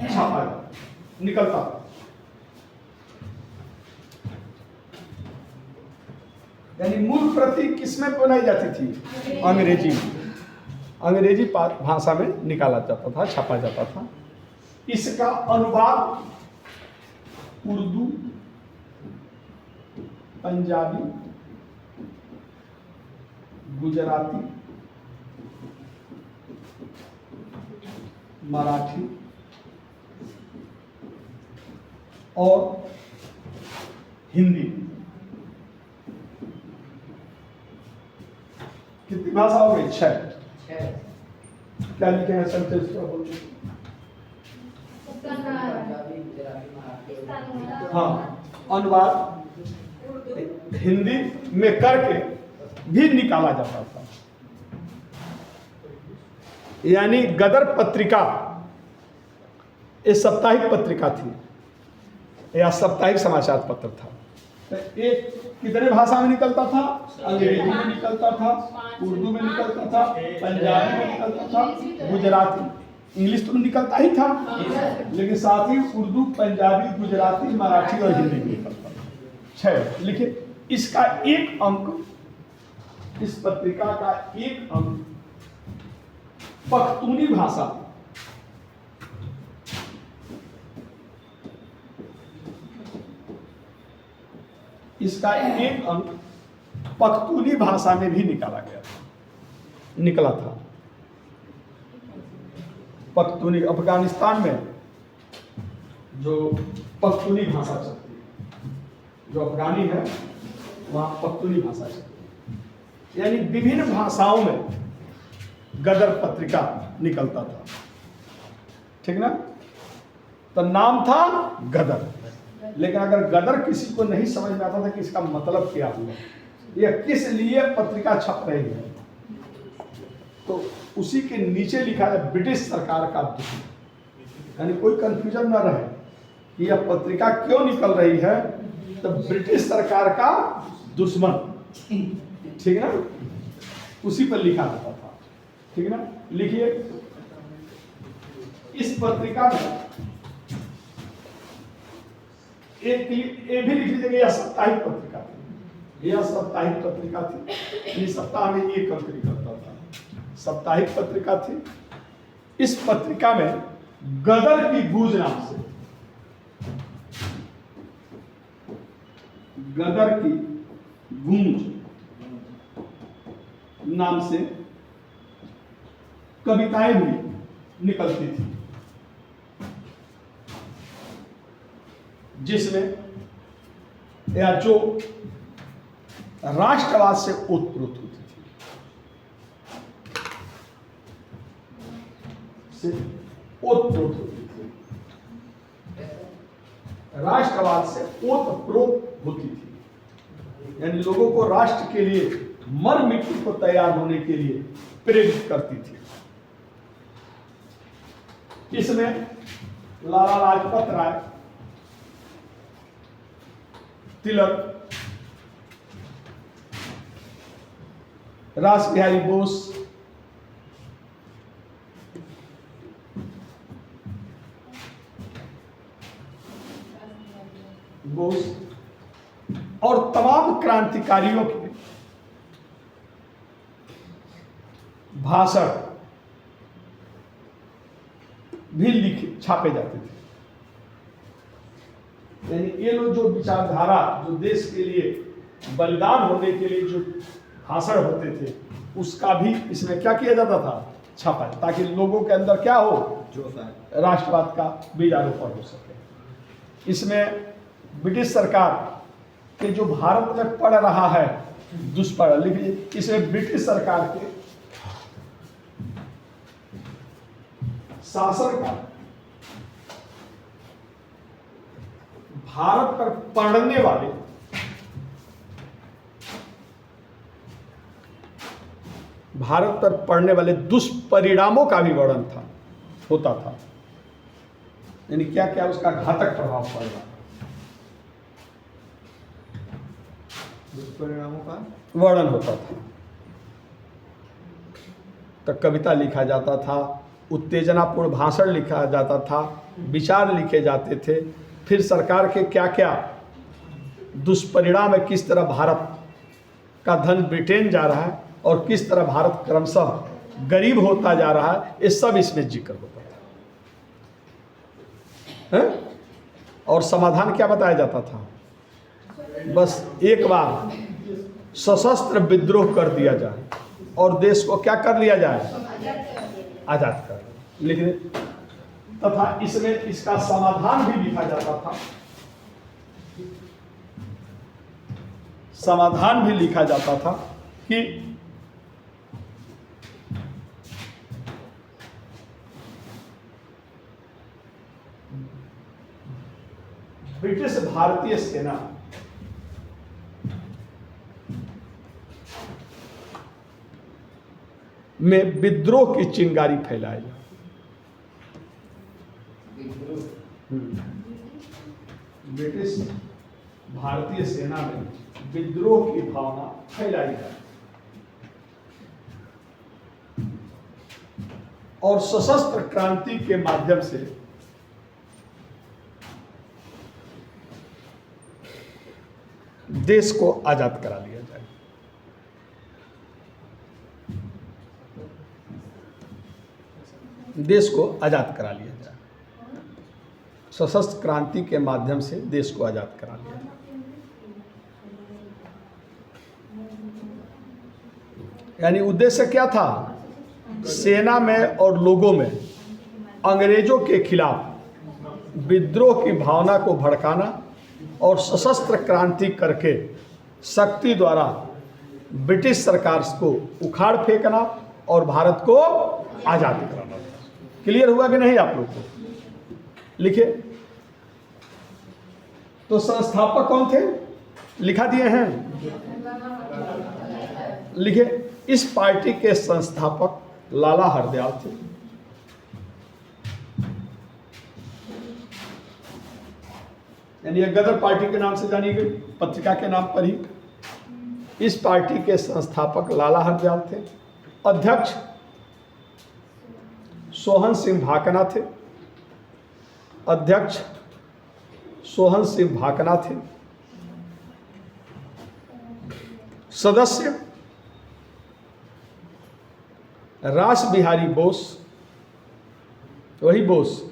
छापा निकलता था। यानी मूल प्रति किसमें बनाई जाती थी? अंग्रेजी में। अंग्रेजी भाषा में निकाला जाता था, छापा जाता था। इसका अनुवाद उर्दू, पंजाबी, गुजराती, मराठी और हिंदी, कितनी भाषा हो गई? 6। क्या लिखे हैं सेंटेंस को? बोलिए। हाँ, अनुवाद हिंदी में करके भी निकाला जाता था। यानी गदर पत्रिका एक साप्ताहिक पत्रिका थी या साप्ताहिक समाचार पत्र था। तो एक कितने भाषा में निकलता था? अंग्रेजी में निकलता था, उर्दू में निकलता था, पंजाबी में निकलता था, गुजराती, इंग्लिश तो निकलता ही था, लेकिन साथ ही उर्दू, पंजाबी, गुजराती, मराठी और हिंदी में निकलता था। 6 लिखिए। इसका एक अंक, इस पत्रिका का एक अंक पख्तूनी भाषा, इसका एक अंक पख्तूनी भाषा में भी निकला था। पख्तूनी, अफगानिस्तान में जो पख्तूनी भाषा चलती है, जो अफगानी है वहाँ पख्तूनी भाषा चलती है। यानी विभिन्न भाषाओं में गदर पत्रिका निकलता था, ठीक ना? तो नाम था गदर। लेकिन अगर गदर किसी को नहीं समझ में आता था कि इसका मतलब क्या हुआ, या किस लिए पत्रिका छप रही है, तो उसी के नीचे लिखा है ब्रिटिश सरकार का दुश्मन। यानी कोई कंफ्यूजन ना रहे कि यह पत्रिका क्यों निकल रही है, तो ब्रिटिश सरकार का दुश्मन, ठीक ना? उसी पर लिखा जाता था, ठीक ना? लिखिए। इस पत्रिका में एक ये भी लिख लीजिएगा, यह साप्ताहिक पत्रिका थी। यह साप्ताहिक पत्रिका थी, ये सप्ताह में एक अंक निकलता था। साप्ताहिक पत्रिका थी। इस पत्रिका में गदर की गूंज नाम से, गदर की गूंज नाम से कविताएं भी निकलती थी, जिसमें या जो राष्ट्रवाद से ओतप्रोत होती थी, से ओतप्रोत होती थी, राष्ट्रवाद से ओतप्रोत होती थी। यानी लोगों को राष्ट्र के लिए मर मिट्टी को तैयार होने के लिए प्रेरित करती थी। इसमें लाला लाजपत राय, तिलक, रास बिहारी बोस, और तमाम क्रांतिकारियों के भाषण भी लिखे छापे जाते थे। यानी ये लोग जो विचारधारा, जो देश के लिए बलिदान होने के लिए जो भाषण होते थे, उसका भी इसमें क्या किया जाता था, छापा, ताकि लोगों के अंदर क्या हो, जो राष्ट्रवाद का बीजारोपण हो सके। इसमें ब्रिटिश सरकार के जो भारत में पड़ रहा है दुष्प्रभाव, लिखिए, इसमें ब्रिटिश सरकार के शासन का भारत पर पड़ने वाले दुष्परिणामों का भी वर्णन होता था। यानी क्या क्या उसका घातक प्रभाव पड़ रहा है, दुष्परिणामों का वर्णन होता था। तो कविता लिखा जाता था, उत्तेजनापूर्ण भाषण लिखा जाता था, विचार लिखे जाते थे। फिर सरकार के क्या क्या दुष्परिणाम है, किस तरह भारत का धन ब्रिटेन जा रहा है और किस तरह भारत क्रमशः गरीब होता जा रहा है, ये सब इसमें जिक्र होता था। है? और समाधान क्या बताया जाता था, बस एक बार सशस्त्र विद्रोह कर दिया जाए और देश को क्या कर लिया जाए, आजाद कर लिखने, तथा इसमें इसका समाधान भी लिखा जाता था। समाधान भी लिखा जाता था कि ब्रिटिश भारतीय सेना में विद्रोह की चिंगारी फैलाई जाए। ब्रिटिश भारतीय सेना में विद्रोह की भावना फैलाई जाए और सशस्त्र क्रांति के माध्यम से देश को आजाद करा लिया जाए। देश को आजाद करा लिया जाए, सशस्त्र क्रांति के माध्यम से देश को आजाद करा लिया जाए। यानी उद्देश्य क्या था, सेना में और लोगों में अंग्रेजों के खिलाफ विद्रोह की भावना को भड़काना और सशस्त्र क्रांति करके शक्ति द्वारा ब्रिटिश सरकार को उखाड़ फेंकना और भारत को आजाद कराना। क्लियर हुआ कि नहीं आप लोग को? लिखे तो संस्थापक कौन थे, लिखा दिए हैं, लिखे। इस पार्टी के संस्थापक लाला हरदयाल थे। यानी ये गदर पार्टी के नाम से जानी गई, पत्रिका के नाम पर ही। इस पार्टी के संस्थापक लाला हरदयाल थे। अध्यक्ष सोहन सिंह भाकना थे। अध्यक्ष सोहन सिंह भाकना थे। सदस्य रास बिहारी बोस, वही बोस,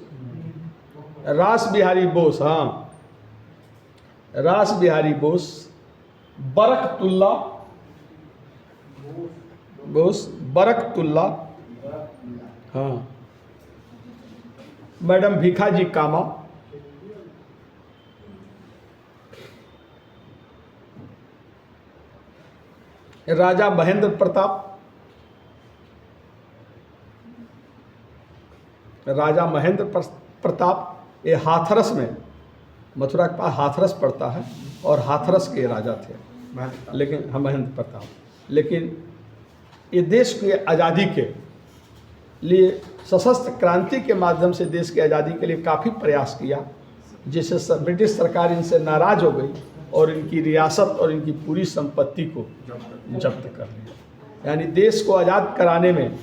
रास बिहारी बोस, हाँ, रास बिहारी बोस, बरकतुल्ला बोस, बरकतुल्ला, हाँ, मैडम भीखाजी कामा, राजा महेंद्र प्रताप, राजा महेंद्र प्रताप, ये हाथरस में, मथुरा के पास हाथरस पड़ता है और हाथरस के राजा थे, लेकिन हम महेंद्र प्रताप, लेकिन ये देश की आज़ादी के लिए सशस्त्र क्रांति के माध्यम से देश की आज़ादी के लिए काफ़ी प्रयास किया, जिससे ब्रिटिश सरकार इनसे नाराज़ हो गई और इनकी रियासत और इनकी पूरी संपत्ति को जब्त कर लिया। यानी देश को आज़ाद कराने में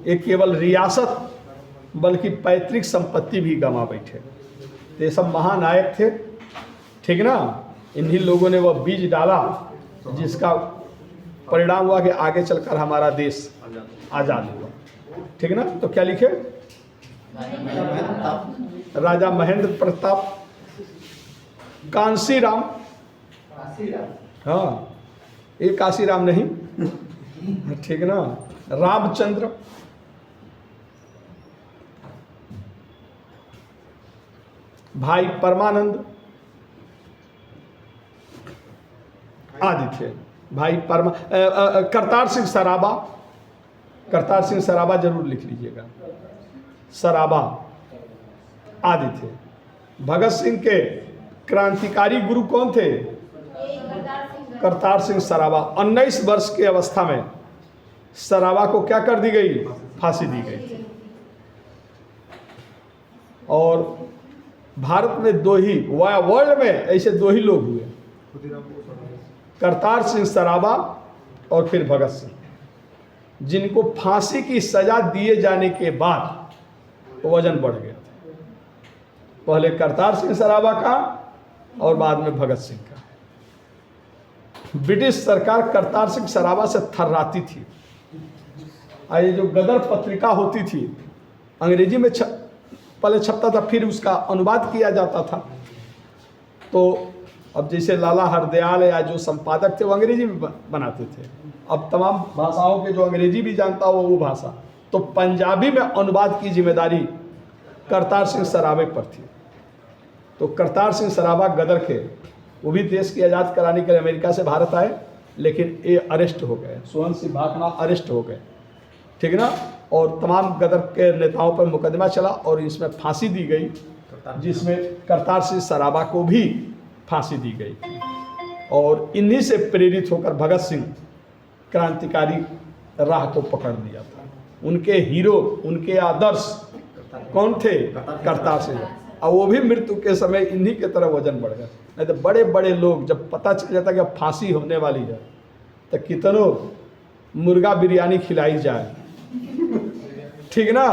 एक केवल रियासत बल्कि पैतृक संपत्ति भी गंवा बैठे। तो ये सब महानायक थे, ठीक ना। इन्हीं लोगों ने वह बीज डाला जिसका परिणाम हुआ कि आगे चलकर हमारा देश आज़ाद हुआ, ठीक ना। तो क्या लिखे? राजा महेंद्र प्रताप, कांसीराम, हाँ ये काशीराम नहीं, ठीक ना। रामचंद्र, भाई परमानंद आदि थे। भाई करतार सिंह सराबा, करतार सिंह सराबा जरूर लिख लीजिएगा, सराबा आदि थे। भगत सिंह के क्रांतिकारी गुरु कौन थे? करतार सिंह सराबा। 19 वर्ष की अवस्था में सराबा को क्या कर दी गई? फांसी दी गई थी। और भारत में दो ही, वर्ल्ड में ऐसे दो ही लोग हुए, करतार सिंह सराबा और फिर भगत सिंह, जिनको फांसी की सजा दिए जाने के बाद वजन बढ़ गया था। पहले करतार सिंह सराबा का और बाद में भगत सिंह का। ब्रिटिश सरकार करतार सिंह सराबा से थर्राती थी। ये जो गदर पत्रिका होती थी, अंग्रेजी में पहले छपता था, फिर उसका अनुवाद किया जाता था। तो अब जैसे लाला हरदयाल या जो संपादक थे वो अंग्रेजी में बनाते थे। अब तमाम भाषाओं के जो अंग्रेजी भी जानता हो वो भाषा, तो पंजाबी में अनुवाद की जिम्मेदारी करतार सिंह सराबे पर थी। तो करतार सिंह सराबा गदर के, वो भी देश की आज़ाद कराने के लिए अमेरिका से भारत आए, लेकिन ये अरेस्ट हो गए। सोहन सिंह भाकना अरेस्ट हो गए, ठीक ना। और तमाम गदर के नेताओं पर मुकदमा चला और इसमें फांसी दी गई, जिसमें करतार सिंह सराबा को भी फांसी दी गई। और इन्हीं से प्रेरित होकर भगत सिंह क्रांतिकारी राह को पकड़ लिया था। उनके हीरो, उनके आदर्श कौन थे? करतार सिंह। और वो भी मृत्यु के समय इन्हीं के तरह वजन बढ़ गया। नहीं तो बड़े बड़े लोग जब पता चल जाता कि अब फांसी होने वाली है तो कितनों मुर्गा बिरयानी खिलाई जाए, ठीक ना,